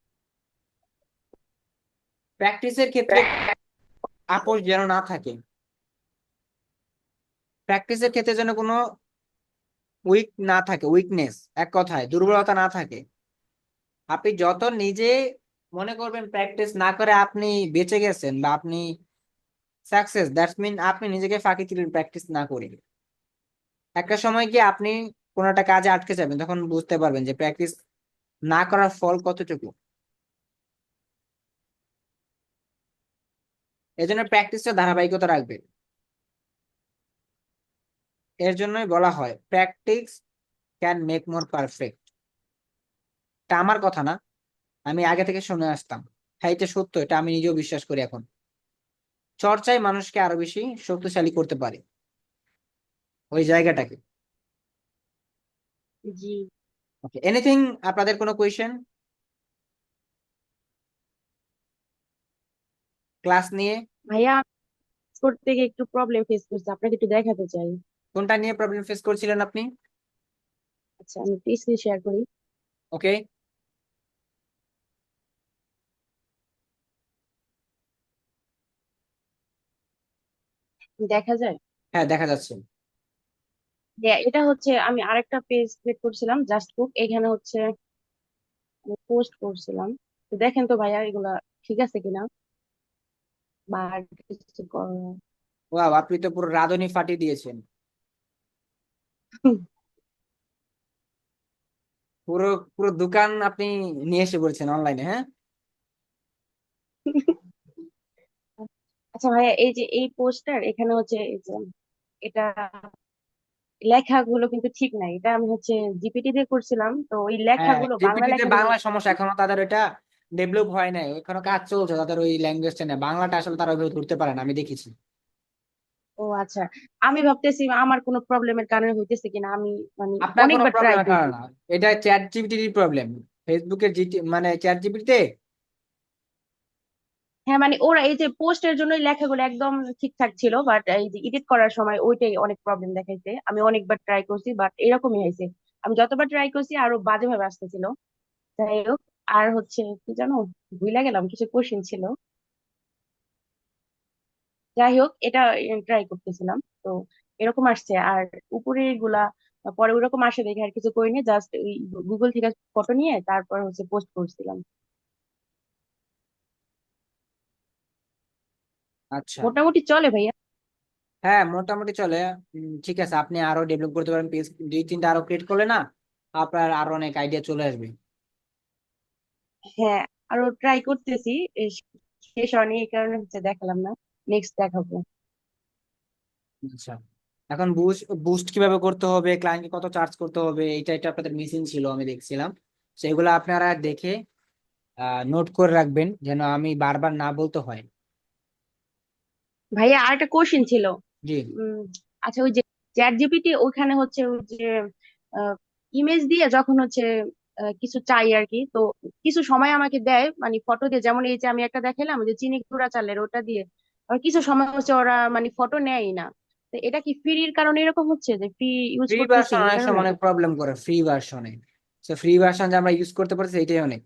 প্র্যাকটিসের ক্ষেত্রে আপোষ যেন না থাকে, প্র্যাকটিসের ক্ষেত্রে যেন কোনো উইক না থাকে, উইকনেস, এক কথায় দুর্বলতা না থাকে। আপনি যত নিজে মনে করবেন প্র্যাকটিস না করে আপনি বেঁচে গেছেন বা আপনি সাকসেস, দ্যাটস মিন আপনি নিজেকে ফাঁকি দিলেন প্র্যাকটিস না করে। একটা সময় গিয়ে আপনি কোনো একটা কাজে আটকে যাবেন, তখন বুঝতে পারবেন যে প্র্যাকটিস না করার ফল কতটুকু। এই জন্য প্র্যাকটিসটা ধারাবাহিকতা রাখবে। এর জন্যই বলা হয় practice can make more perfect. এটা আমার কথা না, আমি আগে থেকে শুনে আসতাম। হ্যাঁ, এটা সত্য, এটা আমি নিজেও বিশ্বাস করি এখন। চর্চাই মানুষকে আরো বেশি শক্তিশালী করতে পারে, ওই জায়গাটাকে। জি ওকে, এনিথিং? আপনাদের কোনো কোয়েশ্চেন ক্লাস নিয়ে? ভাইয়া, করতে গিয়ে একটু প্রবলেম ফেস করছি, আপনাকে একটু দেখাতে চাই। কোনটা নিয়ে প্রবলেম ফেস করছিলেন আপনি? আচ্ছা, আমি একটু স্ক্রিন শেয়ার করি। ওকে। দেখা যায়? হ্যাঁ, দেখা যাচ্ছে। হ্যাঁ, এটা হচ্ছে আমি আরেকটা পেজ ক্রিয়েট করছিলাম, জাস্ট কুক। এখানে হচ্ছে আমি পোস্ট করছিলাম। তো দেখেন তো ভাইয়া এগুলা ঠিক আছে কিনা, বা আর কিছু ওয়াও, আপনি তো পুরো রাঁধুনি ফাটিয়ে দিয়েছেন। পুরো পুরো দোকান আপনি নিয়ে এসে পড়েছেন অনলাইনে, হ্যাঁ। আচ্ছা ভাইয়া, এই যে এই পোস্টার এখানে হচ্ছে এই যে এটা লেখাগুলো কিন্তু ঠিক নাই। এটা আমি হচ্ছে জিপিটি দিয়ে করছিলাম, তো ওই হ্যাঁ, লেখাগুলো, বাংলা জিপিটিতে লেখাগুলো বাংলা সমস্যা, এখনো তাদের ওইটা ডেভেলপ হয় নাই, এখনো কাজ চলছে তাদের ওই ল্যাঙ্গুয়েজটা নিয়ে। বাংলাটা আসলে তারা ওইভাবে ধরতে পারে না, আমি দেখেছি। ও আচ্ছা, আমি ভাবতেছি আমার কোনো প্রবলেমের কারণে হইতেছে কিনা। আমি মানে আপনার কোনো অনেকবার ট্রাই প্রবলেমের করছি। কারণে না, এটা চ্যাট জিপিটির প্রবলেম। ফেসবুকের মানে চ্যাট জিপিটিতে। হ্যাঁ মানে ওরা এই যে পোস্টের জন্য লেখাগুলো একদম ঠিকঠাক ছিল, বাট এই যে এডিট করার সময় ওইটাই অনেক প্রবলেম দেখাইছে। আমি অনেকবার ট্রাই করছি, বাট এরকমই হয়েছে। আমি যতবার ট্রাই করছি আরো বাজে ভাবে আসতেছিল। যাই হোক, আর হচ্ছে কি জানো, ভুলে গেলাম, কিছু কোশ্চেন ছিল। যাই হোক, এটা ট্রাই করতেছিলাম, তো এরকম আসছে। আর উপরে গুলা পরে ওরকম আসে দেখে আর কিছু করিনি, জাস্ট ওই গুগল থেকে ফটো নিয়ে তারপর হচ্ছে পোস্ট করছিলাম। আচ্ছা। মোটামুটি চলে ভাইয়া। হ্যাঁ, মোটামুটি চলে। ঠিক আছে, আপনি আরো ডেভেলপ করতে পারেন, পেজ 2-3টা আরো ক্রিয়েট করলে না আপনার আরো অনেক আইডিয়া চলে আসবে। হ্যাঁ, আরো ট্রাই করতেছি। শেষ হয়নি এই কারণে হচ্ছে দেখালাম না, নেক্সট দেখাবো। আচ্ছা, এখন বুস্ট বুস্ট কিভাবে করতে হবে, ক্লায়েন্টকে কত চার্জ করতে হবে, এটা আপনাদের মিসিং ছিল আমি দেখছিলাম। সেগুলো আপনারা দেখে নোট করে রাখবেন যেন আমি বারবার না বলতে হয়। ভাইয়া আর একটা কোশ্চেন ছিল। জি। উম আচ্ছা, ওই যে চ্যাট জিপিটি ওখানে হচ্ছে ওই যে ইমেজ দিয়ে যখন হচ্ছে কিছু চাই আর কি, তো কিছু সময় আমাকে দেয় মানে ফটো দিয়ে, যেমন এই যে আমি একটা দেখালাম যে চিনি গুঁড়া চালের ওটা দিয়ে, আর কিছু সময় হচ্ছে ওরা মানে ফটো নেয়ই না। তো এটা কি ফ্রির কারণে এরকম হচ্ছে, যে ফ্রি ইউজ ফ্রি করতেছি ভার্সন এই অনেক কারণে? সময় অনেক প্রবলেম করে ফ্রি ভার্সনে। তো ফ্রি ভার্সন যে আমরা ইউজ করতে পারছি এটাই অনেক।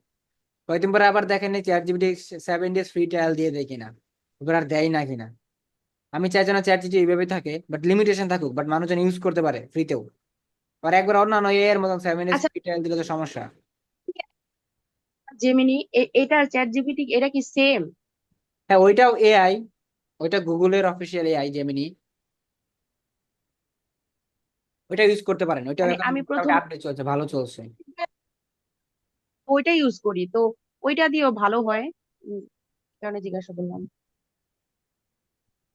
কয়েকদিন পরে আবার দেখেন chat GPT 7 days free trial দিয়ে দেয় কিনা, এবার আর দেয় না কিনা। আমি চাই যেন চ্যাট জিপিটি এইভাবে থাকে, বাট লিমিটেশন থাকুক, বাট মানুষজন ইউজ করতে পারে ফ্রিতেও। আর একবার অন্যান্য এর মতন 7 days আচ্ছা, ফ্রি ট্রায়াল দিলে তো সমস্যা। জেমিনি এটা চ্যাট জিপিটি এটা কি সেম? হ্যাঁ, ওইটাও এআই, ওইটা গুগলের অফিসিয়াল এআই জেমিনি, ওইটা ইউজ করতে পারেন। ওইটা মানে এখন আমি মোটামুটি প্রথম আপডেট চলছে, ভালো চলছে। ওইটা ইউজ করি, তো ওইটা দিয়েও ভালো হয়। কারণে জিজ্ঞাসা করলাম।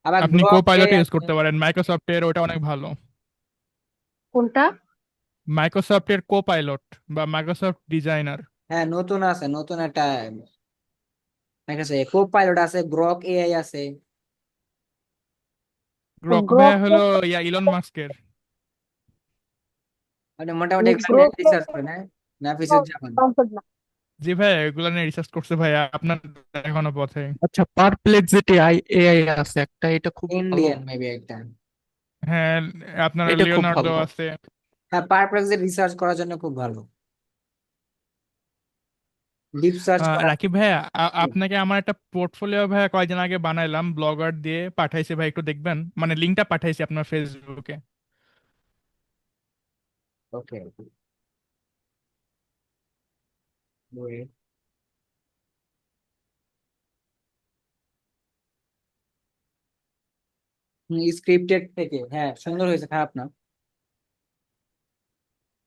আবার আপনি কো গ্রক এ পাইলট ইউজ আছে। করতে পারেন, মাইক্রোসফটের ওটা অনেক ভালো। কোনটা? মাইক্রোসফটের কো পাইলট বা মাইক্রোসফট ডিজাইনার। হ্যাঁ, নতুন আছে, নতুন একটা ঠিক আছে, কো পাইলট আছে, গ্রক এআই আছে। গ্রক গ্রোক ভাইয়া হলো ইলন মাস্কের। মানে মোটামুটি এগুলো নিয়ে গ্রোক রিসার্চ করেন, হ্যাঁ, নাফিসুর জামান। জি ভাইয়া, এগুলা নিয়ে রিসার্চ করছে ভাইয়া, আপনার এখনো পথে। আচ্ছা, পারপ্লেক্সিটি এআই আছে একটা, এটা খুব ভালো। ইন্ডিয়ান মেবি একটা। হ্যাঁ, আপনার এটা খুব লিওনার্দো ভালো। আছে। হ্যাঁ, পারপ্লেক্সে রিসার্চ করার জন্য খুব ভালো, ডিপ সার্চ করা। রাকিব ভাইয়া, আপনাকে আমার একটা পোর্টফোলিও ভাইয়া কয়েকদিন আগে বানাইলাম, ব্লগার দিয়ে পাঠাইছি ভাই, একটু দেখবেন, মানে লিঙ্কটা পাঠাইছি আপনার ফেসবুকে। ওকে, স্ক্রিপ্টেড থেকে, হ্যাঁ সুন্দর হয়েছে, খারাপ না।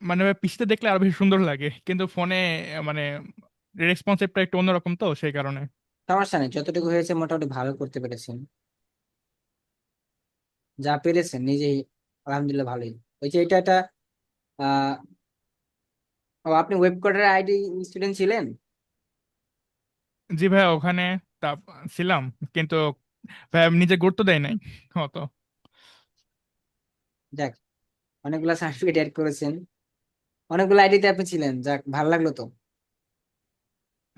মানে ভাই পিসিতে দেখলে আরো বেশি সুন্দর লাগে, কিন্তু ফোনে মানে রেসপন্সিভটা একটু অন্যরকম, তো সেই কারণে। সমস্যা নেই, যতটুকু হয়েছে মোটামুটি ভালো করতে পেরেছেন, যা পেরেছেন নিজেই আলহামদুলিল্লাহ ভালোই। ওই যে এটা আহ ও, আপনি ওয়েব কোডের আইডি স্টুডেন্ট ছিলেন? জি ভাইয়া, ওখানে তা ছিলাম, কিন্তু ভাই আমি নিজে গুরুত্ব দেয় নাই অত। যাক, অনেকগুলো সার্টিফিকেট এড করেছেন, অনেকগুলো আইডিতে আপনি ছিলেন, যাক ভালো লাগলো তো।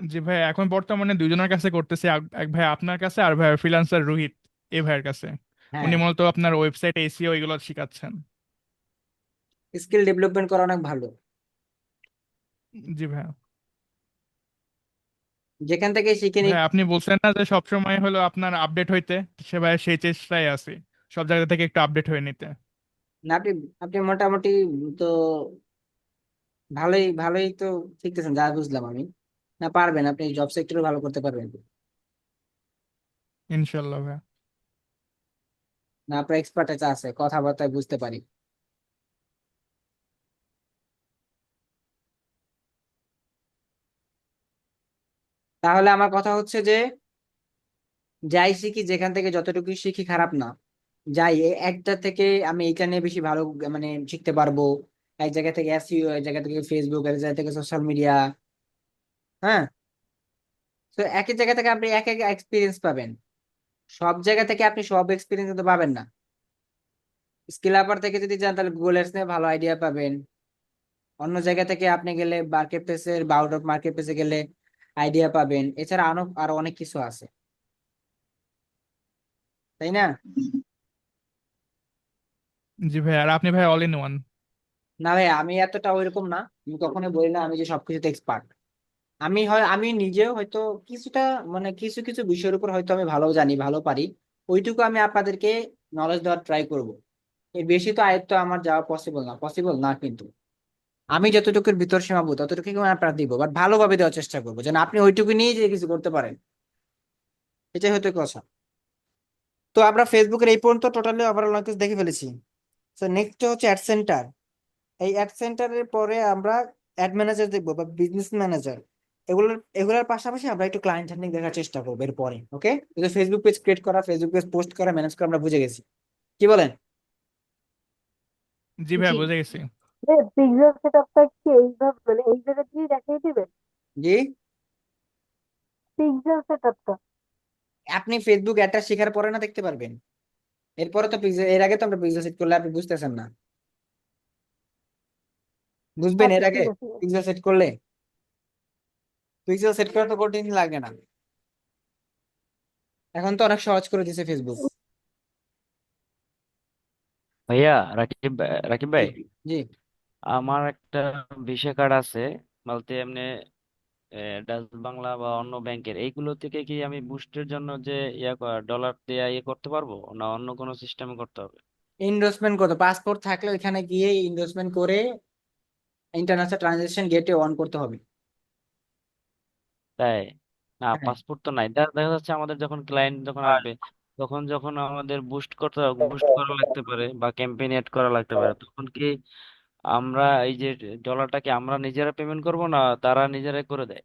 জি ভাই, এখন বর্তমানে দুইজনের কাছে করতেছি, এক ভাই আপনার কাছে, আর ভাই ফ্রিল্যান্সার রোহিত, এই ভাইয়ের কাছে। হ্যাঁ, উনি মূলত আপনার ওয়েবসাইট এসিও এগুলো শিখাচ্ছেন। স্কিল ডেভেলপমেন্ট করা অনেক ভালো, জি ভাই। যেখান থেকে শিখে ভাই আপনি বলছেন না যে সবসময় হলো আপনার আপডেট হইতে, সে ভাই সেই চেষ্টায় আছি সব জায়গা থেকে একটু আপডেট হয়ে নিতে। না, আপনি আপনি মোটামুটি তো ভালোই ভালোই তো শিখতেছেন যা বুঝলাম আমি। না, পারবেন, আপনি জব সেক্টরে ভালো করতে পারবেন। ইনশাল্লাহ ভাই। না, আপনার এক্সপার্টাইজ আছে, কথাবার্তায় বুঝতে পারি। তাহলে আমার কথা হচ্ছে যে যাই শিখি, যেখান থেকে যতটুকু শিখি খারাপ না। যাই একটা থেকে আমি এইটা নিয়ে বেশি ভালো মানে শিখতে পারবো। এক জায়গা থেকে এসইও, এক জায়গা থেকে ফেসবুক, এক জায়গা থেকে সোশ্যাল মিডিয়া। হ্যাঁ, তো একই জায়গা থেকে আপনি এক এক এক্সপিরিয়েন্স পাবেন। সব জায়গা থেকে আপনি সব এক্সপিরিয়েন্স কিন্তু পাবেন না। স্কিল আপার থেকে যদি যান তাহলে গুগল এডস নিয়ে ভালো আইডিয়া পাবেন। অন্য জায়গা থেকে আপনি গেলে মার্কেট প্লেসের বা আউট অফ মার্কেট প্লেসে গেলে আইডিয়া পাবেন। এছাড়া আরো অনেক কিছু আছে, তাই না? জি ভাই, আর আপনি ভাই অল ইন ওয়ান। না ভাই, আমি এতটা ওইরকম না। আমি কখনোই বলি না আমি যে সবকিছুতে এক্সপার্ট। আমি নিজেও হয়তো কিছুটা মানে কিছু কিছু বিষয়ের উপর হয়তো আমি ভালো জানি, ভালো পারি। ওইটুকু আমি আপনাদেরকে নলেজ দেওয়ার ট্রাই করব। এর বেশি তো আয়ত্ত আমার যাওয়া পসিবল না কিন্তু। আমি যতটুকুর ভিতর সীমাবদ্ধ ততটুকু আমি আপনার দিব, বাট ভালোভাবে দেওয়ার চেষ্টা করবো যেন আপনি ওইটুকু নিয়ে যে কিছু করতে পারেন। এটাই হয়তো কথা। তো আমরা ফেসবুকের এই পর্যন্ত টোটালি ওভারঅল অনেক কিছু দেখে ফেলেছি। তো নেক্সট হচ্ছে অ্যাড সেন্টার। এই অ্যাড সেন্টারের পরে আমরা অ্যাড ম্যানেজার দেখবো বা বিজনেস ম্যানেজার। এগুলোর পাশাপাশি আমরা একটু ক্লায়েন্ট হান্টিং দেখার চেষ্টা করবো এরপরে। ওকে, ফেসবুক পেজ ক্রিয়েট করা, ফেসবুক পেজ পোস্ট করা, ম্যানেজ করা আমরা বুঝে গেছি, কি বলেন? জি ভাইয়া জি। বুঝে গেছি। পিক্সেল সেটআপটা কি এইভাবে মানে এই জায়গা দিয়ে দেখিয়ে দিবেন? জি, পিক্সেল সেটআপটা আপনি ফেসবুক অ্যাডটা শেখার পরে না দেখতে পারবেন। এরপরে তো পিক্সেল, এর আগে তো আমরা পিক্সেল সেট করলে আপনি বুঝতেছেন না, বুঝবেন এর আচ্ছা আগে ঠিক আছে। পিক্সেল সেট করলে। পিক্সেল সেট করা তো কঠিন লাগে না, এখন তো অনেক সহজ করে দিয়েছে ফেসবুক। ভাইয়া, রাকিব জি, ভাই, জি। আমার একটা ভিসা কার্ড আছে, বলতে এমনি ডাচ বাংলা বা অন্য ব্যাংকের এইগুলো থেকে কি আমি বুস্টের জন্য যে ডলার দিয়ে ইয়ে করতে পারবো, না অন্য কোনো সিস্টেমে করতে হবে? ইনভেস্টমেন্ট করতে পাসপোর্ট থাকলে ওইখানে গিয়ে ইনভেস্টমেন্ট করে ইন্টারন্যাশনাল ট্রানজাকশন গেটে অন করতে হবে। তাই? না, হ্যাঁ, পাসপোর্ট তো নাই। দেখা যাচ্ছে আমাদের যখন ক্লায়েন্ট যখন আসবে, তখন যখন আমাদের বুস্ট করা লাগতে পারে বা ক্যাম্পেইন এড করা লাগতে পারে, তখন কি আমরা এই যে ডলারটা কি আমরা নিজেরা পেমেন্ট করব, না তারা নিজেরাই করে দেয়?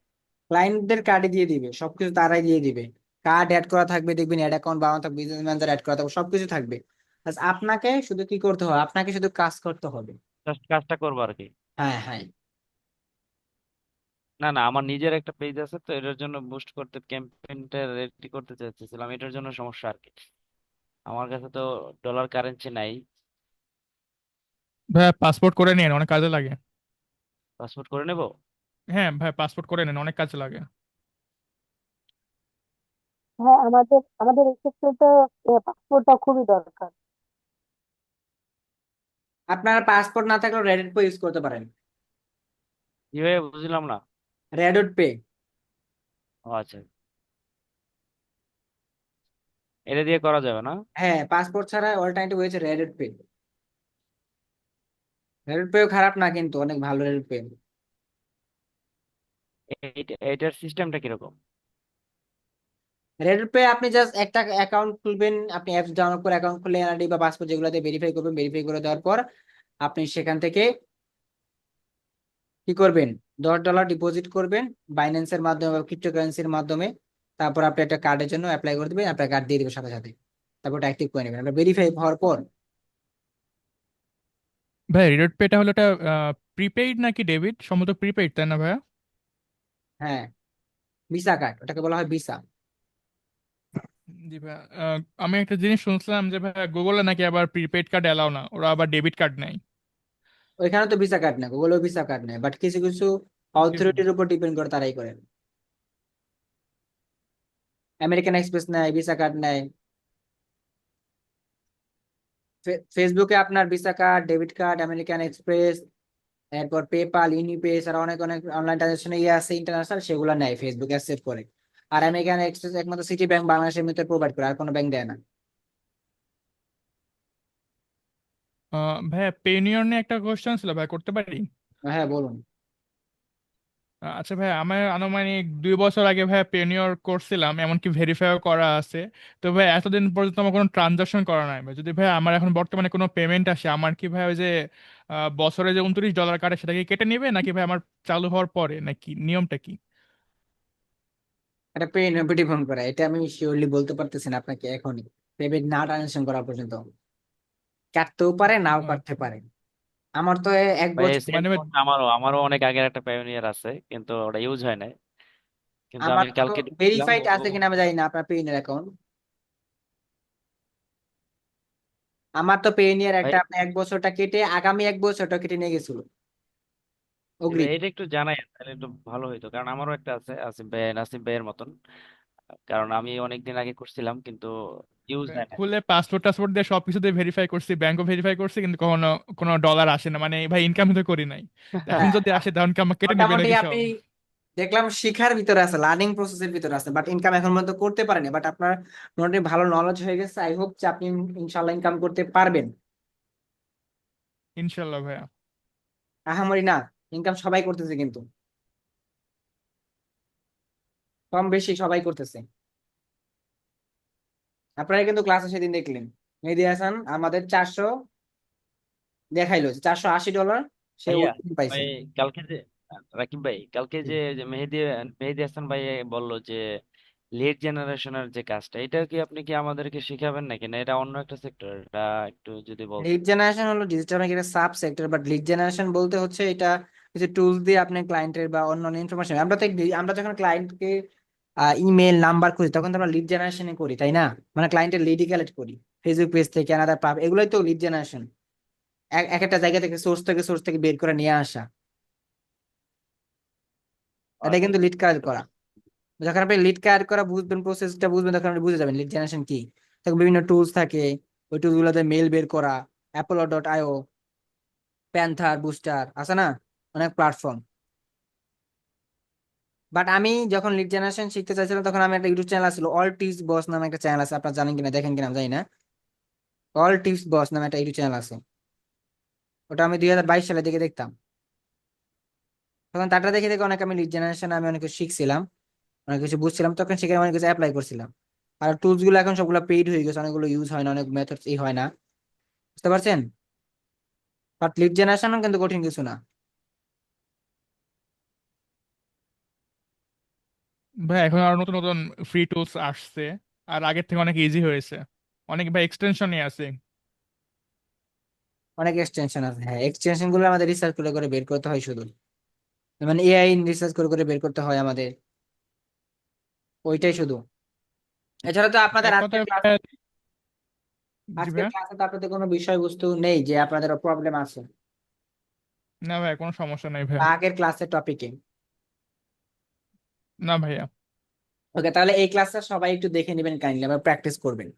ক্লায়েন্টদের কার্ডে দিয়ে দিবে, সবকিছু তারাই দিয়ে দিবে। কার্ড অ্যাড করা থাকবে, দেখবেন অ্যাড অ্যাকাউন্ট বানানো থাকবে, বিজনেস ম্যানেজার অ্যাড করা থাকবে, সবকিছু থাকবে। Just আপনাকে শুধু কি করতে হবে, আপনাকে শুধু কাজ করতে হবে। জাস্ট কাজটা করবো আর কি। হ্যাঁ, হ্যাঁ। না না, আমার নিজের একটা পেজ আছে, তো এটার জন্য বুস্ট করতে ক্যাম্পেইনটা রেডি করতে চাচ্ছিলাম, এটার জন্য সমস্যা আর কি। আমার কাছে তো ডলার কারেন্সি নাই। ভাইয়া পাসপোর্ট করে নিন, অনেক কাজে লাগে। পাসপোর্ট করে নেব? হ্যাঁ ভাই, পাসপোর্ট করে নিন, অনেক কাজে লাগে। হ্যাঁ, আমাদের আমাদের এই ক্ষেত্রে তো পাসপোর্টটা খুবই দরকার। আপনার পাসপোর্ট না থাকলেও রেডিট পে ইউজ করতে পারেন। কিভাবে, বুঝলাম না। Reddit pay. ও আচ্ছা, এটা দিয়ে করা যাবে না? হ্যাঁ, পাসপোর্ট ছাড়া অল্টারনেটিভ হয়েছে রেডিট পে। রেডিট পেও খারাপ না, কিন্তু অনেক ভালো রেডিট পে। এটার সিস্টেমটা কিরকম? রেডিট পে আপনি জাস্ট একটা অ্যাকাউন্ট খুলবেন, আপনি অ্যাপস ডাউনলোড করে অ্যাকাউন্ট খুলে এনআইডি বা পাসপোর্ট যেগুলোতে ভেরিফাই করবেন, ভেরিফাই করে দেওয়ার পর আপনি সেখান থেকে কি করবেন, $10 ডিপোজিট করবেন বাইন্যান্সের মাধ্যমে বা ক্রিপ্টোকারেন্সির মাধ্যমে। তারপর আপনি একটা কার্ডের জন্য অ্যাপ্লাই করে দিবেন, আপনার কার্ড দিয়ে দিবে সাথে সাথে। তারপর ওটা অ্যাক্টিভ করে নেবেন আপনার ভেরিফাই হওয়ার পর। ভাই রিডার পেটা হলো এটা প্রিপেইড নাকি ডেবিট? সম্ভবত প্রিপেইড, তাই না ভাইয়া? হ্যাঁ, ভিসা কার্ড, ওটাকে বলা হয় ভিসা। জি ভাইয়া, আমি একটা জিনিস শুনছিলাম যে ভাইয়া গুগলে নাকি আবার প্রিপেইড কার্ড এলাও না, ওরা আবার ডেবিট কার্ড নেয়। ওইখানে তো ভিসা কার্ড নেই, গুগলেও ভিসা কার্ড নেই, বাট কিছু কিছু জি ভাই। অথরিটির উপর ডিপেন্ড করে তারাই করেন। আমেরিকান এক্সপ্রেস নেয়, ভিসা কার্ড নেয়। ফেসবুকে আপনার visa card, debit card, American express, এরপর পেপাল, ইউনিপে, আর অনেক অনেক অনলাইন ট্রানজাকশন ইয়ে আছে ইন্টারন্যাশনাল, সেগুলো নেয় ফেসবুক অ্যাকসেপ্ট করে। আর আমেরিকান এক্সপ্রেস একমাত্র সিটি ব্যাংক বাংলাদেশের ভিতরে প্রোভাইড করে, আর কোনো ব্যাংক দেয় না। ভাইয়া পেনিয়র নিয়ে একটা কোশ্চেন ছিল ভাই, করতে পারি? হ্যাঁ, বলুন। আচ্ছা ভাই, আমার আনুমানিক 2 বছর আগে ভাই পেনিয়র করছিলাম, এমনকি ভেরিফাইও করা আছে। তো ভাই এতদিন পর্যন্ত আমার কোনো ট্রানজাকশন করা নাই ভাই। যদি ভাই আমার এখন বর্তমানে কোনো পেমেন্ট আসে, আমার কি ভাই ওই যে বছরে যে $29 কাটে সেটা কি কেটে নেবে, নাকি ভাই আমার চালু হওয়ার পরে, নাকি নিয়মটা কি? এটা পেন ডিপেন্ড করে, এটা আমি শিওরলি বলতে পারতেছি না আপনাকে এখনই। পেমেন্ট না ট্রানজাকশন করা পর্যন্ত কাটতেও পারে, নাও কাটতে আচ্ছা। পারে। আমার তো এক ভাই বছর সেম মানে ভাই আমারও আমারও অনেক আগের একটা পাইওনিয়ার আছে, কিন্তু ওটা ইউজ হয় না। কিন্তু আমার আমি তো কালকে ঢুকছিলাম ভেরিফাইড ও। আছে কিনা আমি জানি না আপনার পেইনের অ্যাকাউন্ট। আমার তো পেইনিয়ার ভাই, একটা আপনি 1 বছরটা কেটে আগামী 1 বছরটা কেটে নিয়ে গেছিল এবার অগ্রিম। এটা একটু জানাই তাহলে একটু ভালো হইতো, কারণ আমারও একটা আছে নাসিব ভাইয়ের মতন। কারণ আমি অনেকদিন আগে করছিলাম, কিন্তু ইউজ ভাই হয় না। খুলে পাসপোর্ট টাসপোর্ট দিয়ে সবকিছু দিয়ে ভেরিফাই করছি, ব্যাংকও ভেরিফাই করছি, কিন্তু কখনো কোনো ডলার আসে না। মানে ভাই ইনকাম তো করি নাই, তো এখন হ্যাঁ, যদি আসে তখন কি আমার কেটে নেবে মোটামুটি নাকি আপনি সব? দেখলাম শিখার ভিতরে আছে, লার্নিং প্রসেসের ভিতরে আছে, বাট ইনকাম এখন পর্যন্ত করতে পারেনি। বাট আপনার মোটামুটি ভালো নলেজ হয়ে গেছে, আই হোপ যে আপনি ইনশাল্লাহ ইনকাম করতে পারবেন। ইনশাল্লাহ ভাইয়া। আহামরি না, ইনকাম সবাই করতেছে কিন্তু, কম বেশি সবাই করতেছে। আপনারা কিন্তু ক্লাসে সেদিন দেখলেন মেহেদী হাসান আমাদের 400 দেখাইলো, $480 সে ভাইয়া উত্তীর্ণ পাইছে। ভাই কালকে যে রাকিব ভাই কালকে যে মেহেদি মেহেদি হাসান ভাই বলল যে লিড জেনারেশনের যে কাজটা, এটা কি আপনি কি আমাদেরকে শিখাবেন নাকি, না এটা অন্য একটা সেক্টর? এটা একটু যদি লিড বলতেন। জেনারেশন হলো ডিজিটাল মার্কেটের sub sector, but lead generation বলতে হচ্ছে এটা কিছু টুলস দিয়ে আপনি ক্লায়েন্টের বা অন্যান্য ইনফরমেশন, আমরা যখন ক্লায়েন্টকে ইমেল নাম্বার খুঁজি তখন তো আমরা লিড জেনারেশনে করি, তাই না? মানে ক্লায়েন্টের লিডই কালেক্ট করি ফেসবুক পেজ থেকে, আনাদার পাব, এগুলোই তো লিড জেনারেশন। এক একটা জায়গা থেকে সোর্স থেকে বের করে নিয়ে আসা, এটা আচ্ছা কিন্তু লিড কালেক্ট করা। যখন আপনি লিড কালেক্ট করা বুঝবেন, প্রসেসটা বুঝবেন, তখন আপনি বুঝে যাবেন লিড জেনারেশন কি। তখন বিভিন্ন টুলস থাকে, ওই টুলস গুলোতে মেল বের করা, অ্যাপোলো.io, প্যান্থার, বুস্টার আছে না, অনেক প্ল্যাটফর্ম। বাট আমি যখন লিড জেনারেশন শিখতে চাইছিলাম তখন আমি একটা ইউটিউব চ্যানেল ছিল, অল টিপস বস নামে একটা চ্যানেল আছে, আপনারা জানেন কিনা দেখেন কিনা আমি জানি না। অল টিপস বস নামে একটা ইউটিউব চ্যানেল আছে, ওটা আমি 2022 সালের দিকে দেখতাম। তখন তারটা দেখে দেখে অনেক আমি লিড জেনারেশন আমি অনেক কিছু শিখছিলাম, অনেক কিছু বুঝছিলাম, তখন সেখানে অনেক কিছু অ্যাপ্লাই করছিলাম। আর টুলস গুলো এখন সবগুলো পেইড হয়ে গেছে, অনেকগুলো ইউজ হয় না, অনেক মেথড হয় না, বুঝতে পারছেন? বাট লিড জেনারেশন কিন্তু কঠিন কিছু না। ভাই এখন আরো নতুন নতুন ফ্রি টুলস আসছে, আর আগের থেকে অনেক ইজি হয়েছে, অনেক ভাই এক্সটেনশনই আছে। অনেক এক্সটেনশন আছে, হ্যাঁ, এক্সটেনশন গুলো আমাদের রিসার্চ করে করে বের করতে হয় শুধু, মানে এআই রিসার্চ করে করে বের করতে হয় আমাদের, ওইটাই শুধু। এছাড়া তো আপনাদের এক আজকের কথায় ক্লাস, ভাই, জি আজকের ভাই। ক্লাসে তো আপনাদের কোনো বিষয়বস্তু নেই যে আপনাদের প্রবলেম আছে, না ভাই কোনো সমস্যা নেই ভাই। বা আগের ক্লাসের টপিকে। না ভাইয়া। ওকে, তাহলে এই ক্লাসটা সবাই একটু দেখে নেবেন কাইন্ডলি, আবার প্র্যাকটিস করবেন।